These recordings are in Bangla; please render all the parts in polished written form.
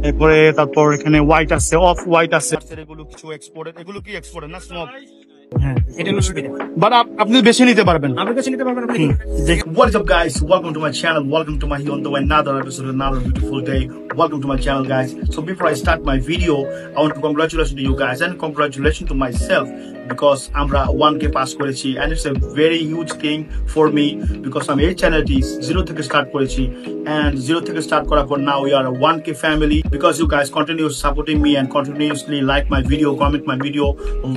এরপরে তারপর এখানে হোয়াইট আছে, অফ হোয়াইট আছে, এগুলো কিছু এক্সপোর্টেড। এগুলো কি এক্সপোর্টেড না স্মোক? হ্যাঁ, এটা হলো সুবিধা। বাট আপনি বেছে নিতে পারবেন, আপনি বেছে নিতে পারবেন। What is up guys, welcome to my channel, welcome to my another episode, another beautiful day. Welcome to my channel guys. So before I start my video, I want to congratulate you guys and congratulations to myself because আমরা 1K pass করেছি and it's a very huge thing for me because আমি এই চ্যানেলটি 0 থেকে স্টার্ট করেছি and 0 থেকে স্টার্ট করার পর now we are a 1K family because you guys continue supporting me and continuously like my video, comment my video.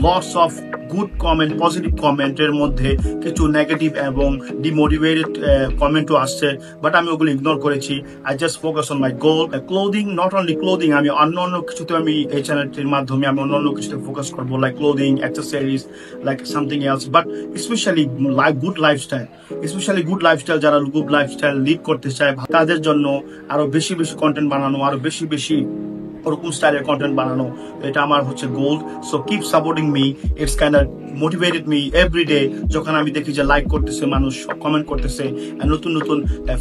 Lots of good comment, positive comment এর মধ্যে কিছু নেগেটিভ এবং ডিমোটিভেটেড কমেন্টও আসছে, বাট আমি ওগুলো ইগনোর করেছি। I just focus on my goal. Clothing, not only clothing, আমি অন্য কিছুতে আমি এই চ্যানেলটির মাধ্যমে আমি অন্য কিছুতে ফোকাস করবো, like clothing, accessories, like something else, but specially good lifestyle, specially good lifestyle, যারা গুড লাইফস্টাইল লিড করতে চায় তাদের জন্য আরো বেশি কন্টেন্ট বানানো, আরো বেশি ওরকম স্টাইলের কন্টেন্ট বানানো, এটা আমার হচ্ছে goal. So keep supporting me, it's kind of motivated me every day. যখন আমি দেখি যে লাইক করতেছে মানুষ, কমেন্ট করতেছে, নতুন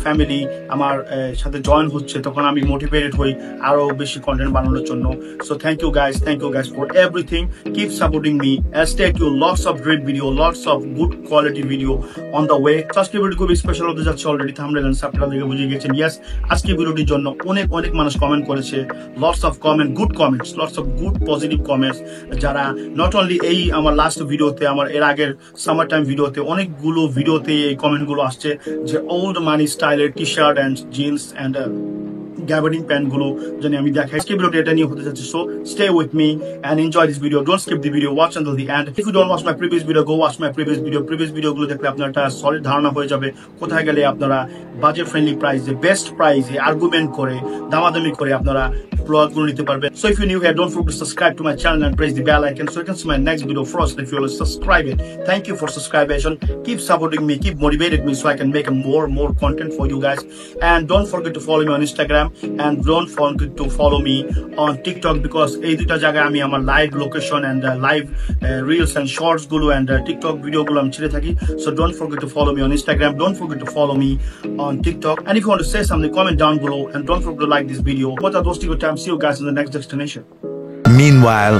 ফ্যামিলি আমার সাথে জয়েন হচ্ছে, তখন আমি মোটিভেটেড হই আরো বেশি কন্টেন্ট বানানোর জন্য। So thank you guys for everything. Keep supporting me and stay tuned, lots of great video, lots of good quality video on the way. আজকে ভিডিও খুবই স্পেশাল হতে যাচ্ছে, অলরেডি থাম্বনেল এন্ড সাবটাইটেল দেখে বুঝে গেছেন। ইয়েস, আজকে ভিডিওটির জন্য অনেক মানুষ কমেন্ট করেছে, lots of good comments, lots of good positive comments, যারা নট অনলি এই আমার লাস্ট ভিডিওতে, আমার এর আগের সামার টাইম ভিডিওতে, অনেকগুলো ভিডিওতে এই কমেন্ট গুলো আসছে যে ওল্ড মানি স্টাইলের T shirt and jeans and gabardine pant গুলো যেন আমি দেখাই। আজকে ভিডিওটা এটা নিয়ে হতে যাচ্ছে। So stay with me and enjoy this video, don't skip the video, watch until the end. If you don't watch my previous video, go watch my previous video গুলো দেখলে আপনার একটা সলিড ধারণা হয়ে যাবে কোথায় গেলে আপনারা বাজেট ফ্রেন্ডলি প্রাইসে, বেস্ট প্রাইসে, আর্গুমেন্ট করে, দামাদামি করে আপনারা vlog গুলো নিতে পারবেন। So if you're new here, don't forget to subscribe to my channel and press the bell icon so you can see my next video first if you will subscribe it. Thank you for subscribing. Keep supporting me, keep motivating me so I can make more content for you guys. And don't forget to follow me on Instagram and don't forget to follow me on TikTok because এই দুইটা জায়গায় আমি আমার live location and live reels and shorts গুলো and TikTok video গুলো আমি ছেড়ে থাকি। So don't forget to follow me on Instagram, don't forget to follow me on TikTok, and if you want to say something, comment down below and don't forget to like this video. What are those good times? See you guys in the next destination. Meanwhile,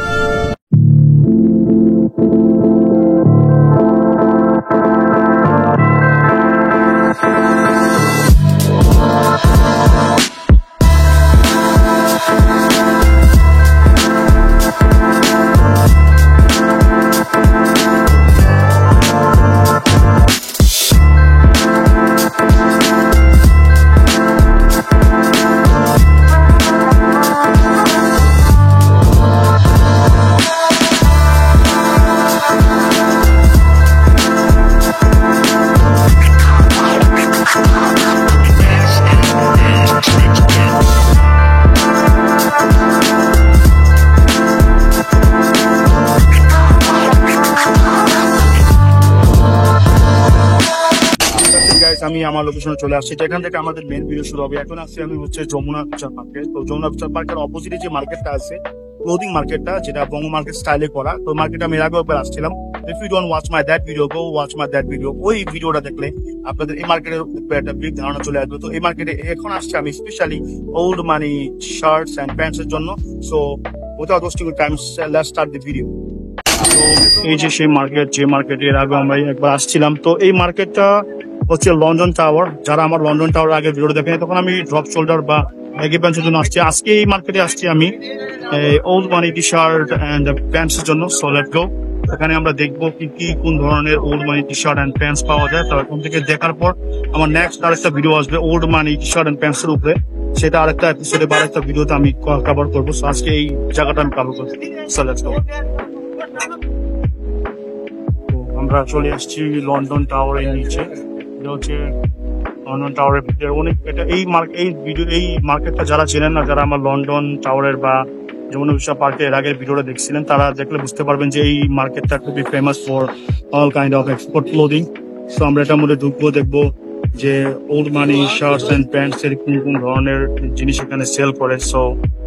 আমি আমার লোকেশনে চলে আসছি। এখান থেকে আমাদের মেন ভিডিও শুরু হবে। এখন আসছি আমি হচ্ছে যমুনা ফিউচার পার্কে। তো যমুনা ফিউচার পার্কের অপোজিটে যে মার্কেটটা আছে, ক্লোদিং মার্কেটটা, যেটা বঙ্গ মার্কেট স্টাইলে করা, তো মার্কেটে আমি এর আগেও একবার আসছিলাম। If you don't watch my that video, go watch my that video. ওই ভিডিওটা দেখলে আপনাদের এই মার্কেটের উপরে একটা বিগ ধারণা চলে আসবে। তো এই মার্কেটে এখন আসছে আমি specially old money shirts and pants এর জন্য। So without wasting time, let's start the video. তো এই যে সেই মার্কেট, যে মার্কেটে এর আগে আমরা একবার আসছিলাম। তো এই মার্কেটটা হচ্ছে লন্ডন টাওয়ার। যারা আমার লন্ডন টাওয়ার আগে ভিডিও দেখেন, তখন আমি ড্রপ শোল্ডার বা ব্যাগি প্যান্টসের জন্য আসছি। আজকে এই মার্কেটে আসছি আমি old money T shirt and pants এর জন্য। So let's go. এখানে আমরা দেখবো কি কোন ধরনের old money T shirt and pants পাওয়া যায়। তো এখান থেকে দেখার পর আমার নেক্সট আরেকটা ভিডিও আসবে old money T shirt and pants এর উপরে, সেটা আরেকটা এপিসোডে বা আরেকটা ভিডিওতে আমি কভার করবো। সো আজকে এই জায়গাটা আমি কভার করবো। সো লেটস গো। আমরা চলে আসছি লন্ডন টাওয়ারের নিচে। এটা হচ্ছে লন্ডন টাওয়ারের ভিতরে অনেক, এটা এই মার্কেটটা যারা চেনেন না, যারা আমার লন্ডন টাওয়ারের বা যমুনা ফিউচার পার্কের এর আগের ভিডিওটা দেখছিলেন, তারা দেখলে বুঝতে পারবেন যে এই মার্কেটটা খুবই famous for all kind of export clothing. So আমরা এটার মধ্যে ঢুকবো, দেখবো যে old money shirts and pants এর কোন ধরনের জিনিস এখানে সেল করে। সো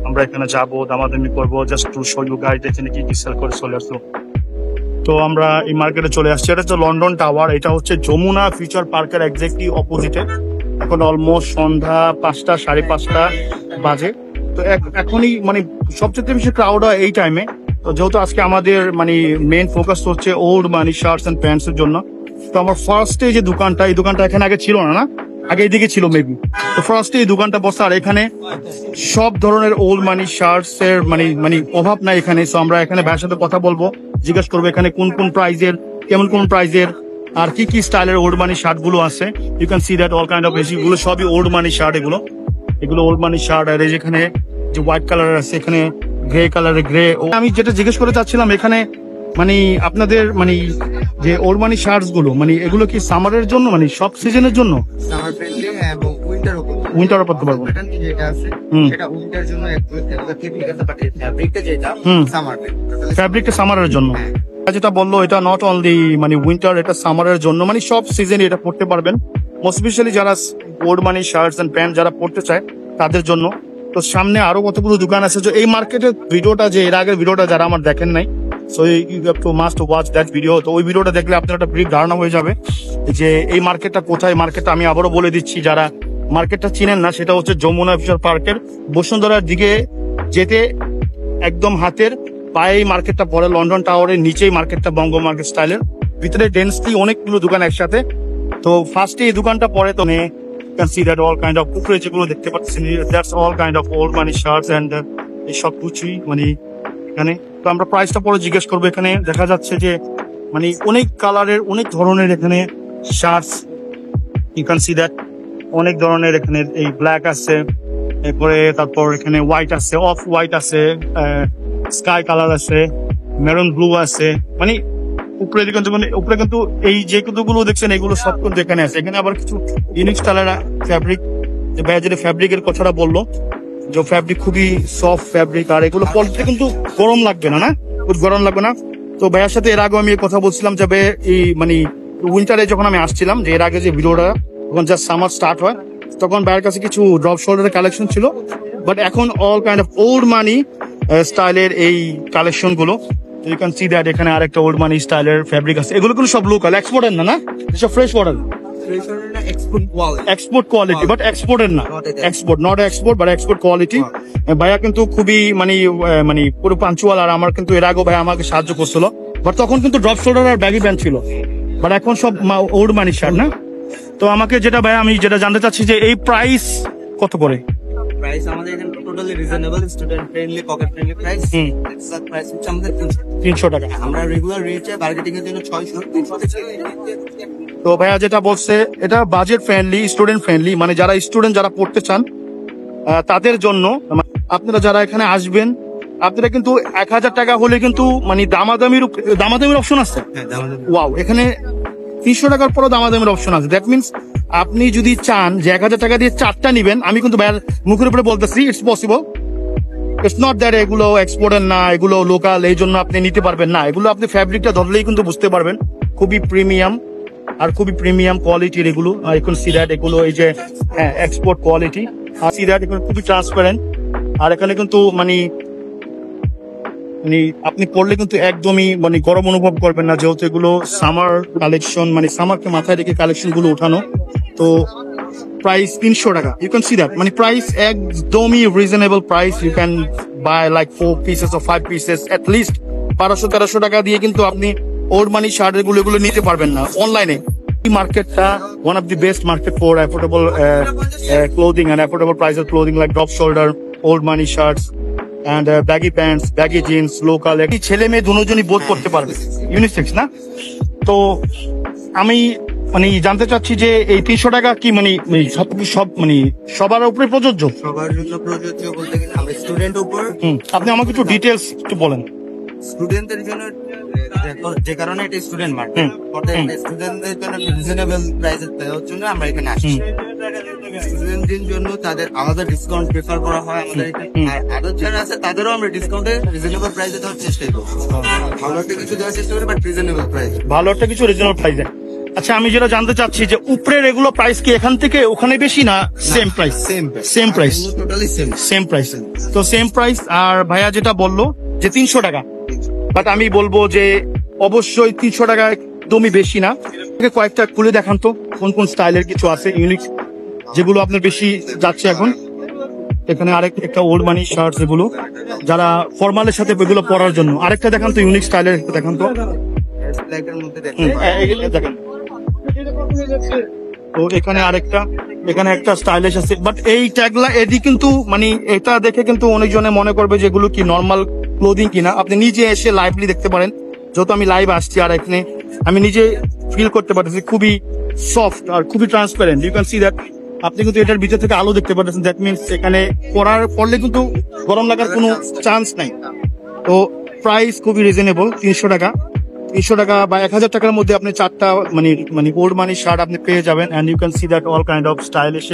আমরা এখানে যাবো, দামাদামি করবো, just to show you guys এখানে কি সেল করে চলে আসলো। তো আমরা এই মার্কেটে চলে আসছি। এটা হচ্ছে লন্ডন টাওয়ার। এটা হচ্ছে যমুনা ফিউচার পার্কের একজাক্টলি অপোজিটে। এখন অলমোস্ট সন্ধ্যা 5টা, 5:30 বাজে। তো এখনই মানে সবচেয়ে বেশি ক্রাউড হয় এই টাইমে। তো যেহেতু আজকে আমাদের মানে মেইন ফোকাস হচ্ছে old money shirts and pants এর জন্য, তো আমার ফার্স্টে যে দোকানটা, এই দোকানটা এখানে আগে ছিল না, আগে এইদিকে ছিল মেবি। তো ফার্স্টে এই দোকানটা বসে, আর এখানে সব ধরনের ওল্ড মানি শার্টস এর মানে অভাব নাই এখানে। সো আমরা এখানে ভাইয়ের সাথে কথা বলবো, জিজ্ঞেস করবো এখানে কোন কোন প্রাইজের, কেমন প্রাইজের, আর কি কি স্টাইলের ওল্ড মানি শার্ট গুলো আছে। You can see that all kind of এগুলো সবই ওল্ড মানি শার্ট। এগুলো ওল্ড মানি শার্ট। আর এই যেখানে যে হোয়াইট কালার আছে, এখানে গ্রে কালারের গ্রে। আমি যেটা জিজ্ঞেস করে চাচ্ছিলাম এখানে মানে আপনাদের মানে যে ওল্ড মানি শার্টস গুলো মানে এগুলো কি সামারের জন্য, মানে সব সিজনের জন্য? সামার ফ্রেন্ডলি এবং উইন্টারও পড়তে পারবো। প্যাটার্ন যেটা আছে এটা উইন্টার জন্য একটু ঠিক আছে, বাট ফ্যাব্রিকটা যেটা সামার ফ্যাব্রিকটা সামারের জন্য। যেটা বললো এটা নট অনলি মানে উইন্টার, এটা সামারের জন্য, মানে সব সিজনে এটা পড়তে পারবেন। মোস্ট স্পেশালি যারা old money shirts and pant যারা পড়তে চায় তাদের জন্য। তো সামনে আরো কতগুলো দোকান আছে। যে এই মার্কেটের ভিডিওটা, যে এর আগের ভিডিওটা যারা আমার দেখেন নাই, so you have to must watch that video. তো ওই ভিডিওটা দেখলে আপনার একটা ব্রিফ ধারণা হয়ে যাবে যে এই মার্কেটটা কোথায়। মার্কেটটা আমি আবারও বলে দিচ্ছি, যারা মার্কেটটা চিনেন না, সেটা হচ্ছে যমুনা ফিশার পার্কের বসুন্ধরার দিকে যেতে একদম হাতের পায়ে এই মার্কেটটা পড়ে। লন্ডন টাওয়ারের নিচেই মার্কেটটা, বঙ্গ মার্কেট স্টাইলের ভিতরে ডেন্সলি অনেকগুলো দোকান একসাথে। তো ফার্স্টে এই দোকানটা পড়ে, তো can see that all kind of উপরে যেগুলো দেখতে পাচ্ছেন, that's all kind of old money shirts and এই সব গুচি মানে এখানে। তো আমরা প্রাইসটা পরে জিজ্ঞেস করবো। এখানে দেখা যাচ্ছে যে মানে অনেক কালারের, অনেক ধরনের এখানে shirts, you can see that অনেক ধরনের এখানে এই ব্ল্যাক আছে, এরপরে তারপর এখানে হোয়াইট আছে, অফ হোয়াইট আছে, স্কাই কালার আছে, মেরুন ব্লু আছে, মানে উপরে উপরে কিন্তু এই যে গুলো দেখছেন এগুলো সব কিন্তু এখানে আছে। এখানে আবার কিছু ইউনিক স্টাইলের ফ্যাব্রিক, যে ভাইয়া যেটা ফ্যাব্রিকের কথাটা বললো, যে ফ্যাব্রিক খুবই সফট ফ্যাব্রিক, আর এগুলো পরতে কিন্তু গরম লাগবে না, গরম লাগবে না। তো ভাইয়ার সাথে এর আগে আমি কথা বলছিলাম যে এই মানে উইন্টারে যখন আমি আসছিলাম, যে এর আগে যে ভিডিওটা যখন জাস্ট সামার স্টার্ট হয়, তখন ভাইয়ের কাছে কিছু ড্রপ শোল্ডারের কালেকশন ছিল। বাট এখন all kind of old money স্টাইলের এই কালেকশন গুলো, ইউ ক্যান সি দ্যাট এখানে আরেকটা ওল্ড মানি স্টাইলের ফ্যাব্রিক আছে। এগুলো কিন্তু সব লোকাল, এক্সপোর্টের না, সব fresh water, export quality, but এক্সপোর্টের না, export not export but export quality. ভাইয়া কিন্তু খুবই মানে পুরো পাঞ্চুয়াল। আর আমার কিন্তু এর আগেও ভাইয়া আমাকে সাহায্য করছিল, বাট তখন কিন্তু ড্রপ শোল্ডার আর ব্যাগি প্যান্ট ছিল, বাট এখন সব ওল্ড মানি শার্ট না। তো আমাকে যেটা ভাইয়া আমি যেটা জানতে চাচ্ছি যে এই প্রাইস কত করে? প্রাইস আমাদের এখানে totally reasonable, student friendly, pocket friendly price. Exact price হচ্ছে আমাদের 300 টাকা। আমরা রেগুলার রেটে মার্কেটিং এর জন্য 600 300। তো ভাইয়া যেটা বলছে এটা বাজেট ফ্রেন্ডলি, স্টুডেন্ট ফ্রেন্ডলি, মানে যারা স্টুডেন্ট যারা পড়তে চান তাদের জন্য। আপনারা যারা এখানে আসবেন, আপনারা কিন্তু 1000 টাকা হলে কিন্তু মানে দামাদামির অপশন আছে। ওয়াও, এখানে 300 টাকার পরও দামাদামির অপশন আছে। দ্যাট মিনস আপনি যদি চান যে 1000 টাকা দিয়ে 4টা নিবেন, আমি কিন্তু ভাইয়ার মুখের উপরে বলতেছি it's possible. It's not that এগুলো এক্সপোর্টের না, এগুলো লোকাল, এই জন্য আপনি নিতে পারবেন না। এগুলো আপনি ফ্যাব্রিকটা ধরলেই কিন্তু বুঝতে পারবেন খুবই প্রিমিয়াম আর খুবই প্রিমিয়াম কোয়ালিটির এগুলো। এখন সি দ্যাট এগুলো এই যে এক্সপোর্ট কোয়ালিটি, আর সি দ্যাট এগুলো খুবই ট্রান্সপারেন্ট। আর এখানে কিন্তু মানে আপনি পড়লে কিন্তু একদমই মানে গরম অনুভব করবেন না, যেহেতু এগুলো সামার কালেকশন, মানে সামারকে মাথায় রেখে কালেকশন গুলো উঠানো। তো প্রাইস 300 টাকা, ইউ ক্যান সি দ্যাট, মানে প্রাইস একদমই reasonable price. You can buy like 4 pieces or 5 pieces at least 1200-1300 টাকা দিয়ে কিন্তু আপনি ওল্ড মানি শার্ট এগুলো নিতে পারবেন না অনলাইনে। এই মার্কেটটা one of the best market for affordable clothing and affordable prices clothing like drop shoulder, old money shirts and baggy pants, baggy jeans, local। একই ছেলে মেয়ে দুজনই বোধ করতে পারবে, ইউনিসেক্স না। তো আমি মানে জানতে চাচ্ছি যে এই 300 টাকা কি মানে সব মানে সবার উপরে প্রযোজ্য? সবার জন্য প্রযোজ্য বলতে গেলে আমরা স্টুডেন্ট উপর। আপনি আমাকে একটু ডিটেলস একটু বলেন। স্টুডেন্টদের জন্য, যে কারণে এটা স্টুডেন্ট মার্কেট, স্টুডেন্টদের জন্য রিজনেবল প্রাইসে দেওয়ার জন্য আমরা এখানে আসছি। স্টুডেন্টদের জন্য তাদের আলাদা ডিসকাউন্ট প্রেফার করা হয় আমাদের এখানে। আর আদার যারা আছে তাদেরও আমরা ডিসকাউন্টে রিজনেবল প্রাইসে দেওয়ার চেষ্টা করব। ভালো একটা কিছু দেওয়ার চেষ্টা করি, বাট রিজনেবল প্রাইস, ভালো একটা কিছু রিজনেবল প্রাইসে। আচ্ছা, আমি যেটা জানতে চাচ্ছি যে উপরের এগুলো প্রাইস কি এখান থেকে ওখানে বেশি না same price? Same price, totally same price. তো সেম প্রাইস। আর ভাইয়া যেটা বললো যে 300 টাকা, বাট আমি বলবো যে অবশ্যই 300 টাকা একদমই বেশি না। কয়েকটা খুলে দেখান তো কোন কোন স্টাইলের কিছু আছে ইউনিক, যেগুলো আপনার বেশি যাচ্ছে এখন। এখানে একটা ওল্ড মানি শার্ট, এগুলো যারা ফর্মালের সাথে এগুলো পরার জন্য। আরেকটা দেখান তো, ইউনিক স্টাইলের দেখান তো। ব্ল্যাকের মধ্যে দেখেন তো এখানে এখানে একটা স্টাইলিশ আছে, বাট এই ট্যাগলা এদি কিন্তু মানে এটা দেখে কিন্তু অনেকজনে মনে করবে যে এগুলো কি নর্মাল ক্লোদিং কিনা। আপনি নিজে এসে লাইভলি দেখতে পারেন, যেহেতু আমি লাইভ আসছি আর এখানে আমি নিজে ফিল করতে পারতেছি খুবই সফট আর খুবই transparent. You can see that. আপনি কিন্তু এটার ভিতর থেকে আলো দেখতে পাচ্ছেন, দ্যাট মিনস এখানে পরলে কিন্তু গরম লাগার কোনো চান্স নাই। তো প্রাইস খুবই রিজনেবল, 300 টাকা বা 1000 টাকার মধ্যে আপনি 4টা মানে ওল্ড মানি শার্ট আপনি পেয়ে যাবেন। And you can see that all kind of stylish.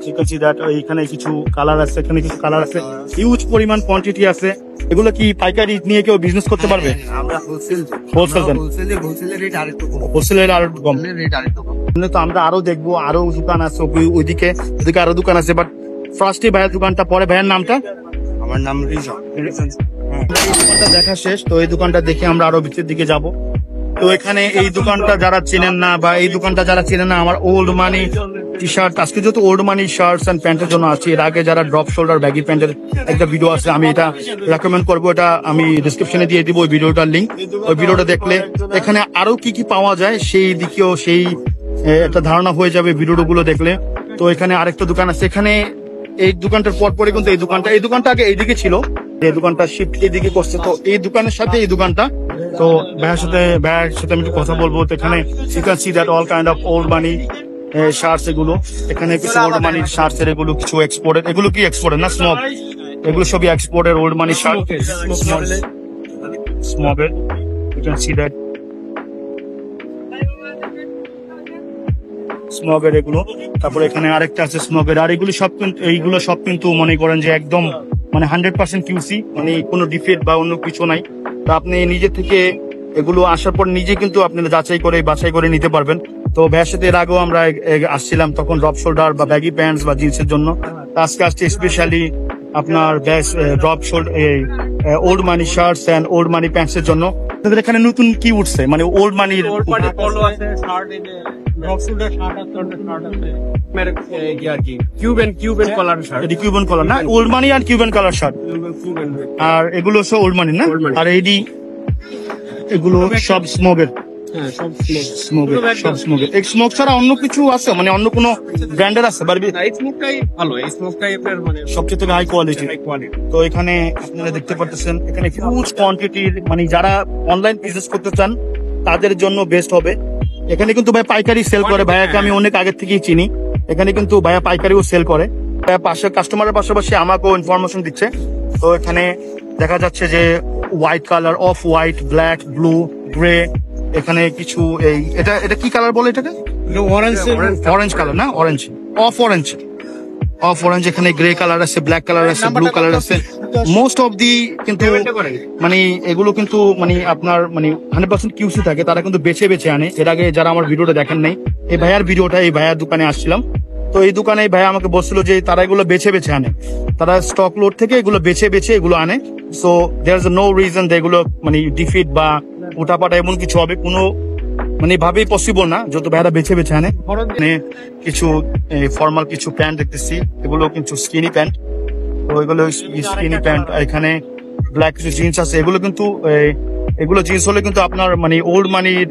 You can see that এখানে কিছু কালার আছে, এখানে কিছু কালার আছে, হিউজ পরিমাণ কোয়ান্টিটি আছে। এগুলো কি পাইকারি নিয়ে কেউ বিজনেস করতে পারবে? আমরা হোলসেল হোলসেলের আর কম। তো আমরা আরো দেখবো, আরো দোকান আছে ওইদিকে আরো দোকান আছে, বাট ফার্স্টে ভাইয়ের দোকানটা, পরে ভাইয়ের নামটা। আমার নাম রিজন। দোকানটা দেখা শেষ, তো এই দোকানটা দেখে আমরা আরো ভিতরের দিকে যাব। তো এখানে এই দোকানটা যারা চেনেন না, আমার ওল্ড মানি টি শার্ট, আজকে যেহেতু ওল্ড মানি শার্টস এন্ড প্যান্টের জন্য আছে, এর আগে যারা ড্রপ শোল্ডার ব্যাগি প্যান্টের একটা ভিডিও আছে, আমি এটা রেকমেন্ড করবো, এটা আমি ডিসক্রিপশনে দিয়ে দিব ওই ভিডিওটার লিঙ্ক। ওই ভিডিওটা দেখলে এখানে আরো কি কি পাওয়া যায় সেই দিকেও সেই একটা ধারণা হয়ে যাবে ভিডিওগুলো দেখলে। তো এখানে আরেকটা দোকান আছে, এখানে এই দোকানটার পরে কিন্তু এই দোকানটা আগে এইদিকে ছিল, এই দোকানটা শিফট এইদিকে করছে। তো এই দোকানের সাথে এই দোকানটা, তো ভাইয়ের সাথে আমি একটু কথা বলবো। তো এখানে you can see that all kind of old money shirts, এগুলো এখানে কিছু ওল্ড মানি শার্টস এর, এগুলো কিছু এক্সপোর্টেড। এগুলো কি এক্সপোর্টেড না স্মগ? এগুলো সবই এক্সপোর্টেড ওল্ড মানি শার্ট, স্মগের। ইউ ক্যান সি দ্যাট স্মগের এগুলো। তারপরে এখানে আরেকটা আছে স্মগের। আর এইগুলো সব কিন্তু মনে করেন যে একদম মানে 100% কিউসি, মানে কোনো ডিফেক্ট বা অন্য কিছু নাই। তো আপনি নিজে থেকে এগুলো আসার পর নিজে কিন্তু আপনি বাছাই করে নিতে পারবেন। তো ভাইয়ের সাথে এর আগেও আমরা আসছিলাম, তখন ড্রপ শোল্ডার বা ব্যাগি প্যান্টস বা জিন্সের জন্য। আজকে আসছে স্পেশালি আপনার drop shoulder old money shirts and old money pants এর জন্য। আপনাদের এখানে নতুন কি উঠছে, মানে ওল্ড মানির কিউবেন কলার না, ওল্ড মানি আর কিউবেন কালার শার্ট। আর এগুলো সব ওল্ড মানি না? আর এগুলো সব স্মোগের। স্মোক ছাড়া অন্য কিছু আছে, মানে অন্য কোনো ব্র্যান্ডের আছে? সবচেয়ে থেকে হাই কোয়ালিটি। তো এখানে আপনারা দেখতে পাচ্ছেন, এখানে হিউজ কোয়ান্টিটির, মানে যারা অনলাইন বিজনেস করতে চান তাদের জন্য বেস্ট হবে। এখানে কিন্তু ভাই পাইকারি সেল করে, ভাইয়াকে আমি অনেক আগের থেকেই চিনি। এখানে কিন্তু ভাইয়া পাইকারিও সেল করে, পাশে কাস্টমারের পাশাপাশি আমাকেও ইনফরমেশন দিচ্ছে। তো এখানে দেখা যাচ্ছে যে white colour, off white, black, blue, grey, এখানে কিছু এটা কি কালার বলে এটাকে? অরেঞ্জ কালার না, অফ অরেঞ্জ। এখানে গ্রে কালার আছে, ব্ল্যাক কালার আছে, ব্লু কালার আছে। মোস্ট অফ দি কিন্তু মানে এগুলো কিন্তু মানে আপনার মানে 100% কিউসি থাকে, তারা কিন্তু বেছে আনে। এর আগে যারা আমার ভিডিওটা দেখেন নাই, এই ভাইয়ার দোকানে আসছিলাম। তো এই দোকানে ভাইয়া আমাকে বলছিল যে তারা এগুলো বেছে আনে, তারা স্টক লোড থেকে এগুলো বেছে এগুলো আনে। So there is no reason এগুলো মানে ডিফিট বা উঠাপাটা এমন কিছু হবে কোনো মানে ভাবেই পসিবল না, যত ভাইয়ারা বেছে আনে। মানে কিছু ফর্মাল কিছু প্যান্ট দেখতেছি, এগুলো কিন্তু স্কিনি প্যান্ট। তো এগুলো স্কিনি প্যান্ট। এখানে ব্ল্যাক কিছু জিন্স আছে, এগুলো জিন্স হলে কিন্তু আপনার মানে ওল্ড মানির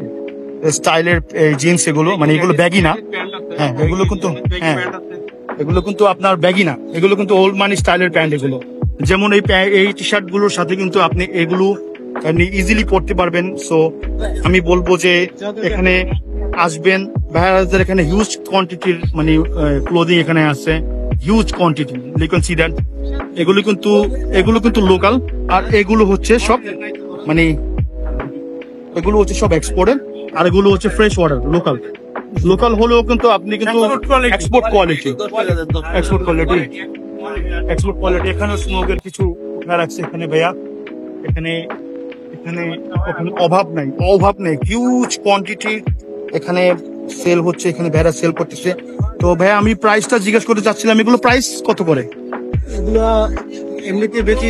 স্টাইলের জিন্স, এগুলো মানে এগুলো ব্যাগি না। হ্যাঁ, এগুলো কিন্তু আপনার ব্যাগি না, এগুলো কিন্তু ওল্ড মানি স্টাইলের প্যান্ট। এগুলো যেমন এই টি শার্ট গুলোর সাথে কিন্তু আপনি এগুলো ইজিলি পড়তে পারবেন। সো আমি বলবো যে এখানে আসবেন, ভাইয়াদের এখানে হিউজ কোয়ান্টিটির মানে ক্লোদিং এখানে আছে, huge quantity. You can see that. এগুলো কিন্তু লোকাল, আর এগুলো হচ্ছে সব মানে এক্সপোর্টেড, আর এগুলো হচ্ছে ফ্রেশ ওয়াটার। লোকাল হলেও কিন্তু আপনি কিন্তু এক্সপোর্ট কোয়ালিটি। এখানে স্মোকের কিছু রাখছে এখানে ভাইয়া। এখানে অভাব নাই, হিউজ কোয়ান্টিটি এখানে সেল হচ্ছে, এখানে ভাইয়া সেল করতেছে। তো ভাইয়া আমি প্রাইসটা জিজ্ঞেস করতে চাচ্ছিলাম, এগুলো প্রাইস কত করে? এগুলা এমনিতে বেশি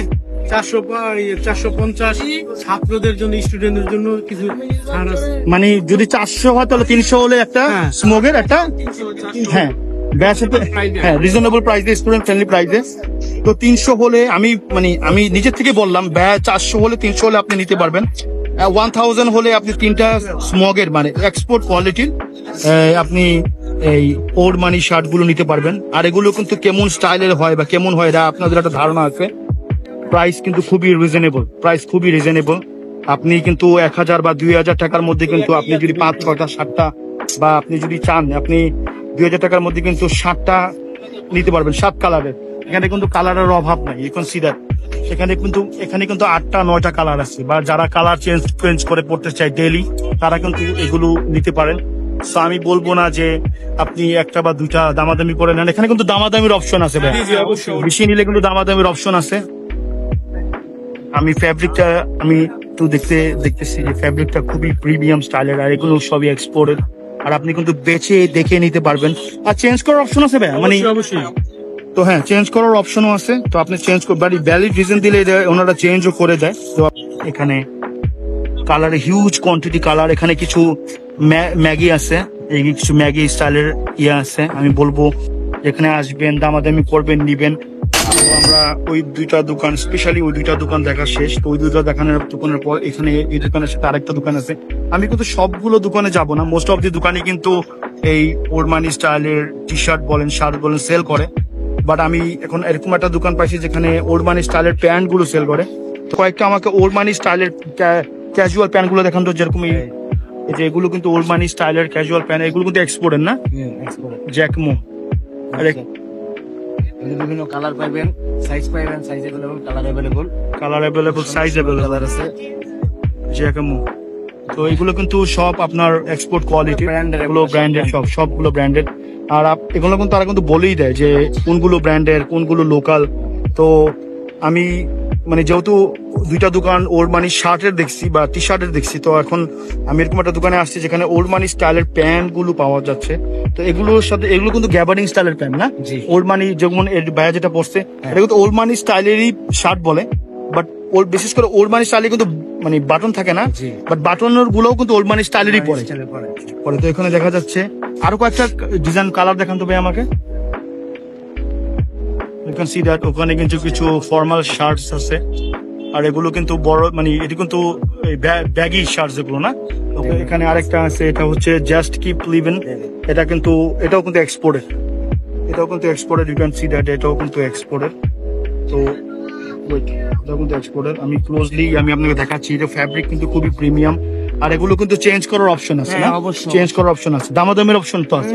450, ছাত্রদের জন্য, স্টুডেন্টদের জন্য কিছু ছাড় আছে। মানে যদি 400 হয় তাহলে 300 হলে একটা স্মোকের একটা, হ্যাঁ ব্যাচ হ্যাঁ রিজনেবল প্রাইসে, স্টুডেন্ট ফ্রেন্ডলি প্রাইসে। তো 300 হলে আমি নিজের থেকে বললাম, ব্যাচ 400 হলে 300 হলে আপনি নিতে পারবেন। 1000 হলে আপনি 3টা স্মগের মানে এক্সপোর্ট কোয়ালিটির আপনি এই ওল্ড মানি শার্ট গুলো নিতে পারবেন। আর এগুলো কিন্তু কেমন স্টাইলের হয় বা কেমন হয় এটা আপনাদের একটা ধারণা আছে। প্রাইস কিন্তু খুবই রিজনেবল, প্রাইস খুবই রিজনেবল। আপনি কিন্তু 1000 বা 2000 টাকার মধ্যে কিন্তু আপনি যদি 5-6টা 7টা বা আপনি যদি চান আপনি 2000 টাকার মধ্যে কিন্তু 7টা নিতে পারবেন, 7 কালারের। এখানে কিন্তু কালারের অভাব নাই, এখন সিদার এখানে কিন্তু 8টা-9টা কালার আছে। বা যারা কালার চেঞ্জ করে পড়তে চায় ডেইলি, তারা কিন্তু এগুলো নিতে পারেন। তো আমি বলবো না যে আপনি একটা বা দুইটা দামাদামি করে নেন, এখানে কিন্তু দামাদামির অপশন আছে ভাই, বেশি নিলে কিন্তু দামাদামির অপশন আছে। আমি ফ্যাব্রিকটা আমি একটু দেখতেছি যে ফ্যাব্রিকটা খুবই প্রিমিয়াম স্টাইলের, আর এগুলো সবই এক্সপোর্টেড। আর আপনি কিন্তু বেছে দেখে নিতে পারবেন। আর চেঞ্জ করার অপশন আছে ভাই, মানে অবশ্যই তো হ্যাঁ চেঞ্জ করার অপশনও আছে। তো আপনি চেঞ্জ করবেন, ভ্যালিড রিজন দিলে ওনারা চেঞ্জও করে দেয়। তো এখানে কালারে হিউজ কোয়ান্টিটি কালার, এখানে কিছু ম্যাগি আছে, এই কিছু ম্যাগি স্টাইলের আছে। আমি বলবো এখানে আসবেন, দামাদামি করবেন, নিবেন। তো আমরা ওই দুইটা দোকান, স্পেশালি ওই দুইটা দোকান দেখা শেষ। তো ওই দুইটা দোকানের পর এখানে এই দোকানের সাথে আরেকটা দোকান আছে। আমি কিন্তু সবগুলো দোকানে যাব না, মোস্ট অফ দি দোকানে কিন্তু এই ওল্ড মানি স্টাইলের টি শার্ট বলেন, শার্ট বলেন সেল করে। বাট আমি এখন এরকম একটা দোকান পাইছি যেখানে ওল্ড মানি স্টাইলের প্যান্ট গুলো সেল করে। তো কয়েকটা আমাকে ওল্ড মানি স্টাইলের ক্যাজুয়াল প্যান্ট গুলো দেখান তো, যেরকম এই যে এগুলো কিন্তু ওল্ড মানি স্টাইলের ক্যাজুয়াল প্যান্ট, এগুলো কিন্তু এক্সপোর্টের না, জ্যাকমো। বিভিন্ন কালার পাবেন, সাইজ পাবেন, size available, colour available, size available colour আছে। জ্যাকমো। তো এগুলো কিন্তু সব আপনার এক্সপোর্ট কোয়ালিটি, Branded, এগুলো ব্র্যান্ডেড, সবগুলো ব্র্যান্ডেড। আর এগুলো কিন্তু তারা কিন্তু বলেই দেয় যে কোনগুলো ব্র্যান্ডের, কোনগুলো লোকাল। তো আমি মানে যেহেতু দুইটা দোকান ওল্ড মানি শার্টের দেখছি বা টি শার্টের দেখছি, তো এখন আমি এরকম একটা দোকানে আসছি যেখানে ওল্ড মানি স্টাইলের প্যান্ট গুলো পাওয়া যাচ্ছে। তো এগুলোর সাথে এগুলো কিন্তু গ্যাবার্ডিং স্টাইলের প্যান্ট না, ওল্ড মানি যেমন ভাইয়া যেটা পড়ছে এটা কিন্তু ওল্ড মানি স্টাইলেরই শার্ট বলে। বাট বিশেষ করে ওল্ড মানি স্টাইলে কিন্তু মানে বাটন থাকে না, বাট বাটনের গুলোও কিন্তু ওল্ড মানি স্টাইলেরই পরে। তো এখানে দেখা যাচ্ছে আরো কয়েকটা ডিজাইন কালার দেখান তো ভাই আমাকে। You can see that ওখানে কিন্তু কিছু ফর্মাল শার্টস আছে। আর এগুলো কিন্তু বড় মানে এটি কিন্তু ব্যাগি শার্টস এগুলো না। এখানে আরেকটা আছে, এটা হচ্ছে জাস্ট কিপ লিভিং। এটাও কিন্তু exported, you can see that এটাও কিন্তু এক্সপোর্টেড। তো এটাও কিন্তু এক্সপোর্টেড। আমি আপনাকে দেখাচ্ছি, এটা ফ্যাব্রিক কিন্তু খুবই প্রিমিয়াম। আর এগুলো কিন্তু চেঞ্জ করার অপশন আছে না, চেঞ্জ করার অপশন আছে, দামাদামের অপশন তো আছে।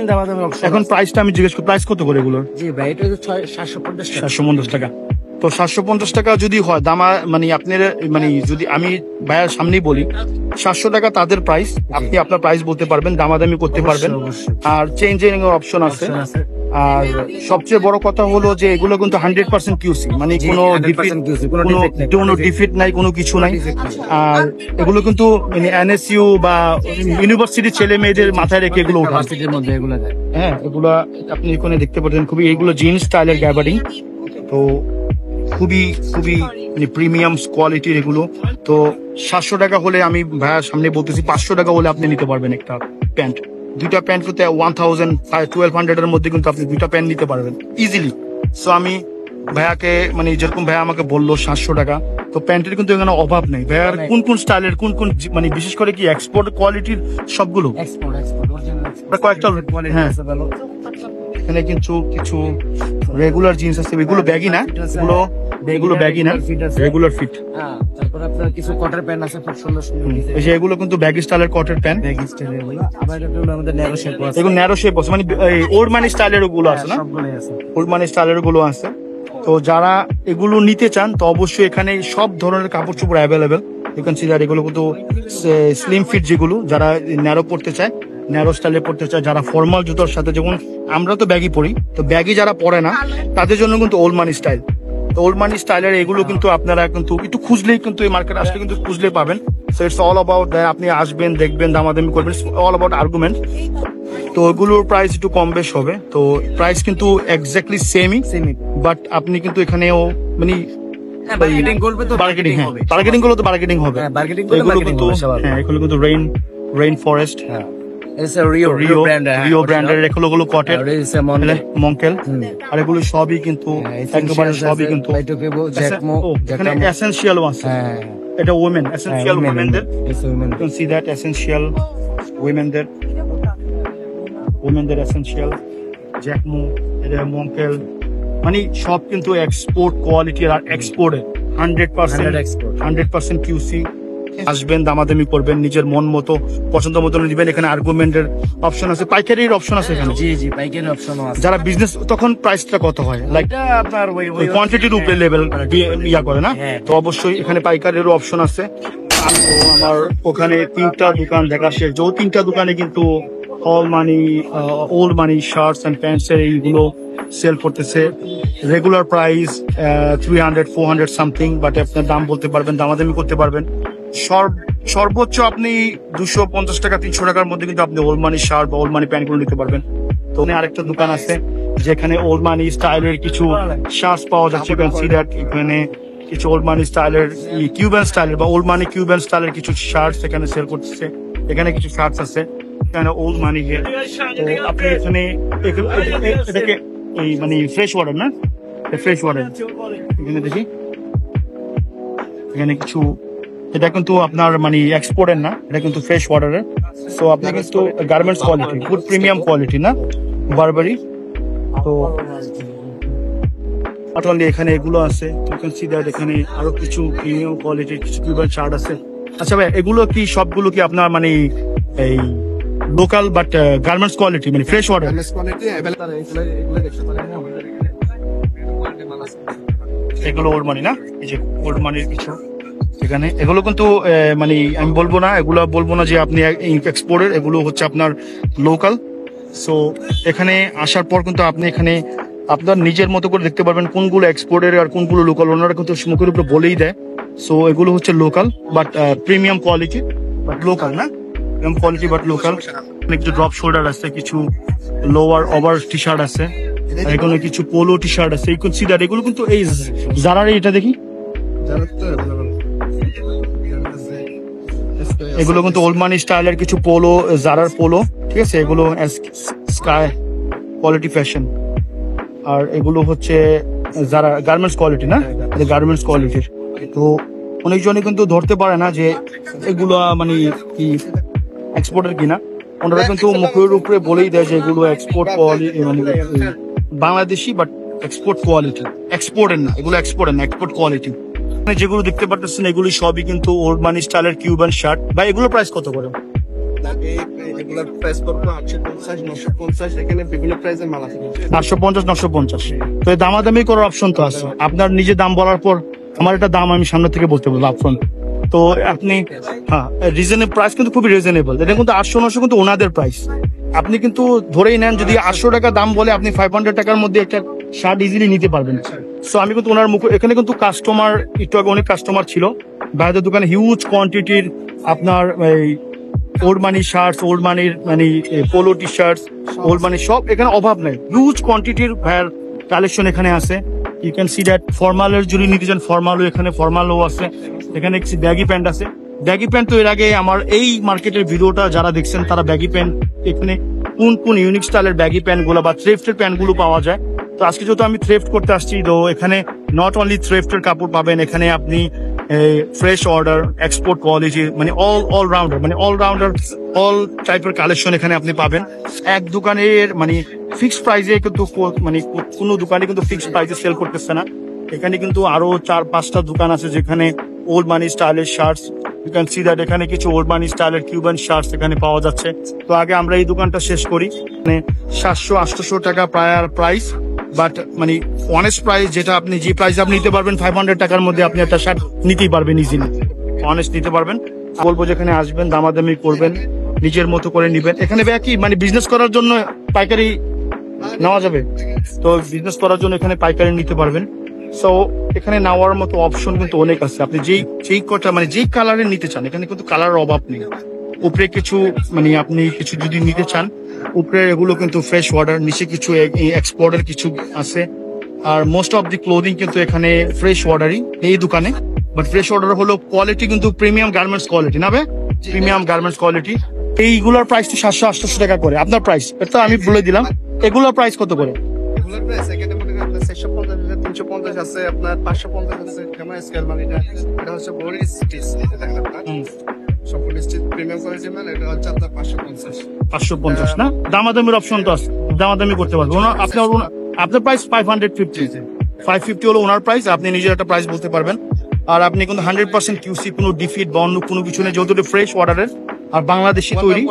এখন প্রাইসটা আমি জিজ্ঞেস করি, প্রাইস কত করে এগুলোর? জি ভাই, এটা 750 টাকা। তো 750 টাকা যদি হয় মানে আপনার মানে যদি আমি ভাইয়ার সামনেই বলি 700 টাকা তাদের প্রাইস, আপনি আপনার প্রাইস বলতে পারবেন, দামাদামি করতে পারবেন। আর চেঞ্জিং এর অপশন আছে। আর সবচেয়ে বড় কথা হলো যে এগুলো কিন্তু 100% কিউসি, মানে কোনো ডিফিট নাই, কোনো কিছু নাই। আর এগুলো কিন্তু মানে এনএসইউ বা ইউনিভার্সিটির ছেলে মেয়েদের মাথায় রেখে এগুলো ওঠা। হ্যাঁ, এগুলা আপনি এখানে দেখতে পাচ্ছেন, খুবই এগুলো জিন্স স্টাইলের গ্যাবার্ডিং। তো খুবই মানে প্রিমিয়াম কোয়ালিটির এগুলো। তো 700 টাকা হলে আমি ভাইয়ার সামনে বলতেছি 500 টাকা হলে আপনি নিতে পারবেন একটা প্যান্ট। দুইটা প্যান্ট করতে 1200 এর মধ্যে কিন্তু আপনি দুইটা প্যান্ট নিতে পারবেন ইজিলি। সো আমি ভাইয়াকে মানে যেরকম ভাইয়া আমাকে বললো 700 টাকা, তো প্যান্টের কিন্তু এখানে অভাব নেই। ভাইয়ার কোন স্টাইলের কোন মানে বিশেষ করে কি এক্সপোর্ট কোয়ালিটির সবগুলো কয়েকটা। হ্যাঁ, এখানে কিন্তু কিছু রেগুলার জিন্স আছে, এগুলো ব্যাগি না, এগুলো ব্যাগি না, রেগুলার ফিট। তারপর আপনার কিছু কটার প্যান্ট আছে খুব সুন্দর এই যে এগুলো কিন্তু ব্যাগি স্টাইলের কটের প্যান্ট, ব্যাগি স্টাইলের এগুলো। আবার এটা হলো আমাদের ন্যারো শেপ আছে, এগুলো ন্যারো শেপ আছে, মানে ওল্ড মানি স্টাইলের ওগুলো আছে না, সবগুলোই আছে, ওল্ড মানি স্টাইলের গুলো আছে। তো যারা এগুলো নিতে চান তো অবশ্যই এখানে সব ধরনের কাপড় চোপড় available. You can see that এগুলো কিন্তু স্লিম ফিট, যেগুলো যারা ন্যারো পড়তে চায়, ন্যারো স্টাইলে পড়তে চায়, যারা ফর্মাল জুতোর সাথে, যেমন আমরা তো ব্যাগি পরি, তো ব্যাগি যারা পরে না তাদের জন্য কিন্তু ওল্ড মানি স্টাইল। তো ওল্ড মানি স্টাইলের এগুলো কিন্তু আপনারা কিন্তু একটু খুঁজলেই কিন্তু এই মার্কেট আসলে কিন্তু খুঁজলেই পাবেন। So it's all about that, আপনি আসবেন, দেখবেন, দামাদামি করবেন, অল অ্যাবাউট আর্গুমেন্ট। তো ওগুলোর প্রাইস একটু কম বেশ হবে। তো প্রাইস কিন্তু এক্স্যাক্টলি সেমই, বাট আপনি কিন্তু এখানেও মানে বার্গেনিং করবে তো বার্গেনিং, হ্যাঁ বার্গেনিং গুলো তো বার্গেনিং হবে। বার্গেনিং এগুলো কিন্তু হ্যাঁ, এগুলো কিন্তু rain forest, It's a Rio brand. Rio ব্র্যান্ডের এগুলো কটের It's a Monte. মঙ্কেল, আর এগুলো সবই কিন্তু একেবারে সবই কিন্তু এখানে এসেনশিয়ালও আছে। এটা ওমেন, এসেনশিয়াল ওমেনদের, you can see that essential womenদের এসেনশিয়াল জ্যাকমো, এটা মঙ্কেল, মানে সব কিন্তু এক্সপোর্ট কোয়ালিটির আর এক্সপোর্টের 100% QC। আসবেন, দামাদামি করবেন, নিজের মন মতো পছন্দ মতো নেবেন। এখানে আর্গুমেন্টের অপশন আছে, পাইকারির অপশন আছে এখানে। জি পাইকারি অপশনও আছে। যারা বিজনেস, তখন প্রাইসটা কত হয়, লাইক এটা আপনার ওই কোয়ান্টিটির উপরে লেভেল ইয়া করে না, তো অবশ্যই এখানে পাইকারিরও অপশন আছে। আমার ওখানে 3টা দোকান দেখা শেষ, যে 3টা দোকানে কিন্তু all money old money shirts and pants এর এইগুলো সেল করতেছে। রেগুলার প্রাইস 300-400 সামথিং, বাট আপনার দাম বলতে পারবেন, দামাদামি করতে পারবেন। সর্বোচ্চ আপনি 250 টাকা 300 টাকার মধ্যে কিন্তু আপনি ওল্ড মানি শার্ট বা ওল্ড মানি প্যান্ট গুলো নিতে পারবেন। তো আরেকটা দোকান আছে যেখানে ওল্ড মানি স্টাইলের কিছু শার্টস পাওয়া যাচ্ছে। এখানে কিছু ওল্ড মানি স্টাইলের, কিউবান স্টাইলের বা ওল্ড মানি কিউবান স্টাইলের কিছু শার্টস এখানে সেল করতেছে। এখানে কিছু শার্টস আছে, এখানে ওল্ড মানি হিয়ার। তো আপনি এখানে এটাকে এই মানে ফ্রেশ ওয়াটার না, ফ্রেশ ওয়াটার এখানে দেখি, এখানে কিছু, এটা কিন্তু আপনার মানে এক্সপোর্টের না, এটা কিন্তু ফ্রেশ ওয়াটারের। সো আপনি কিন্তু garments quality, good premium quality না, বারবারি। তো অনলি এখানে এগুলো আছে, ইউ ক্যান সি দ্যাট। এখানে আরো কিছু প্রিমিয়াম কোয়ালিটির কিছু কিউবান শার্ট আছে। আচ্ছা ভাই, এগুলো কি সবগুলো কি আপনার মানে এই লোকাল বাট গার্মেন্টস কোয়ালিটি, মানে ফ্রেশ ওয়াটার? এগুলো ওল্ড মানি না, এই যে ওল্ড মানির কিছু এখানে, এগুলো কিন্তু মানে আমি বলবো না যে আপনি এক্সপোর্টের, এগুলো হচ্ছে আপনার লোকাল। সো এখানে আসার পর কিন্তু আপনি এখানে আপনার নিজের মতো করে দেখতে পারবেন কোনগুলো এক্সপোর্টের আর কোনগুলো লোকাল। ওনারা কিন্তু মুখের উপরে বলেই দেয়। সো এগুলো হচ্ছে local but premium quality, but local না, প্রিমিয়াম কোয়ালিটি বাট লোকাল। কিছু ড্রপ শোল্ডার আছে, কিছু লোয়ার ওভার টি শার্ট আছে, এখানে কিছু পোলো টি শার্ট আছে। এগুলো কিন্তু এই জারার, এটা দেখি, এগুলো কিন্তু ওল্ড মানি স্টাইলের কিছু পোলো, জারার পোলো, ঠিক আছে। এগুলো স্কাই কোয়ালিটি ফ্যাশন, আর এগুলো হচ্ছে যারা গার্মেন্টস কোয়ালিটি না, গার্মেন্টস কোয়ালিটির। তো অনেকজনে কিন্তু ধরতে পারে না যে এগুলো মানে কি এক্সপোর্টের কিনা। ওনারা কিন্তু মুখের উপরে বলেই দেয় যে এগুলো এক্সপোর্ট কোয়ালিটি, মানে বাংলাদেশি বাট এক্সপোর্ট কোয়ালিটি, এক্সপোর্টের না, এগুলো এক্সপোর্টের না, এক্সপোর্ট কোয়ালিটি। যেগুলো দেখতে পারতেছেন এগুলি সবই কিন্তু ওল্ড মানি স্টাইলের কিউবান শার্ট। ভাই এগুলো প্রাইস কত করে? এগুলোর প্রাইস পড়বে 850-950, এখানে বিভিন্ন প্রাইসের মাল আছে। 850-950। তো এই দামাদামি করার অপশন তো আছে, আপনার নিজে দাম বলার পর আমার একটা দাম আমি সামনে থেকে বলতে বলবো আপফ্রন্ট। তো আপনি রিজনেবল প্রাইস, কিন্তু খুবই রিজনেবল। এটা কিন্তু 800-900 কিন্তু ওনাদের প্রাইস। আপনি কিন্তু ধরেই নেন যদি 800 টাকা দাম বলে, আপনি 500 টাকার মধ্যে একটা শার্ট ইজিলি নিতে পারবেন। সো আমি কিন্তু ওনার মুখ, এখানে কিন্তু কাস্টমার, একটু আগে অনেক কাস্টমার ছিল বাইরের দোকানে, হিউজ কোয়ান্টিটির আপনার এই ওল্ড মানি শার্টস, ওল্ড মানির মানে পোলো টি শার্টস, ওল্ড মানি সব এখানে অভাব নেই, হিউজ কোয়ান্টিটির ভাইয়ার কালেকশন এখানে আছে। You can see that. ফর্মালের যদি নিতে চান ফর্মালও, এখানে ফর্মালও আছে। এখানে ব্যাগি প্যান্ট আছে। ব্যাগি প্যান্ট তো এর আগে আমার এই মার্কেটের ভিডিওটা যারা দেখছেন তারা ব্যাগি প্যান্ট, এখানে কোন ইউনিক স্টাইলের ব্যাগি প্যান্ট গুলো বা থ্রেফটের প্যান্ট গুলো পাওয়া যায়। তো আজকে যেহেতু আমি থ্রেফট করতে আসছি, তো এখানে নট অনলি থ্রেফটের কাপড় পাবেন, এখানে আপনি ফ্রেশ অর্ডার, এক্সপোর্ট কোয়ালিটি, মানে অলরাউন্ডার, মানে অলরাউন্ডার অল টাইপের কালেকশন এখানে আপনি পাবেন এক দোকানের। মানে ফিক্সড প্রাইসে কিন্তু মানে কোনো দোকানে কিন্তু ফিক্সড প্রাইসে সেল করতেছে না। এখানে কিন্তু আরো 4-5টা দোকান আছে যেখানে ওল্ড মানি স্টাইলের shirts, you can see that. এখানে কিছু ওল্ড মানি স্টাইলের কিউবান শার্টস এখানে পাওয়া যাচ্ছে। তো আগে আমরা এই দোকানটা শেষ করি। মানে 700-800 টাকা প্রাইস, বাট মানে অনেস্ট প্রাইস, যেটা আপনি যে প্রাইস আপনি নিতে পারবেন 500 টাকার মধ্যে আপনি একটা শার্ট নিতেই পারবেন ইজিলি, অনেস্ট নিতে পারবেন। বলবো যেখানে আসবেন দামাদামি করবেন, নিজের মতো করে নিবেন। এখানে কি মানে বিজনেস করার জন্য পাইকারি নেওয়া যাবে, তো বিজনেস করার জন্য এখানে পাইকারি নিতে পারবেন। সো এখানে নেওয়ার মতো অপশন কিন্তু অনেক আছে। আপনি যেই কটা মানে যেই কালারের নিতে চান, এখানে কিন্তু কালারের অভাব নেই। উপরে কিছু মানে আপনি কিছু যদি নিতে চান, উপরে এগুলো কিন্তু ফ্রেশ ওয়াটার, নিচে কিছু এক্সপোর্টের কিছু আছে। আর মোস্ট অফ দি ক্লোদিং কিন্তু এখানে ফ্রেশ ওয়াটারই এই দোকানে। বাট ফ্রেশ ওয়াটার হলো কোয়ালিটি কিন্তু প্রিমিয়াম গার্মেন্টস কোয়ালিটি না ভাই, প্রিমিয়াম গার্মেন্টস কোয়ালিটি। এইগুলোর প্রাইস তো 700-800 টাকা করে। আপনার প্রাইস এটা তো আমি বলে দিলাম, এগুলোর প্রাইস কত করে? এগুলোর প্রাইস এখানে মনে করেন আপনার 450 আছে, 350 আছে, আপনার 550 আছে। কেমন স্কেল মানে এটা হচ্ছে বড় স্টিচ, এটা দেখেন আপনার সম্পূর্ণ স্টিচ প্রিমিয়াম কোয়ালিটি মাল। এটা হচ্ছে আপনার 550। 550 না? দামাদামির অপশন তো আছে, দামাদামি করতে পারবো। আপনার প্রাইস 550, 550 হলো ওনার প্রাইস। আপনি নিজের একটা প্রাইস বলতে পারবেন। আর আপনি কিন্তু 100% কিউসি, কোনো ডিফিট বা অন্য কোনো কিছু নেই, যেহেতু ফ্রেশ অর্ডারের আর বাংলাদেশি তৈরি।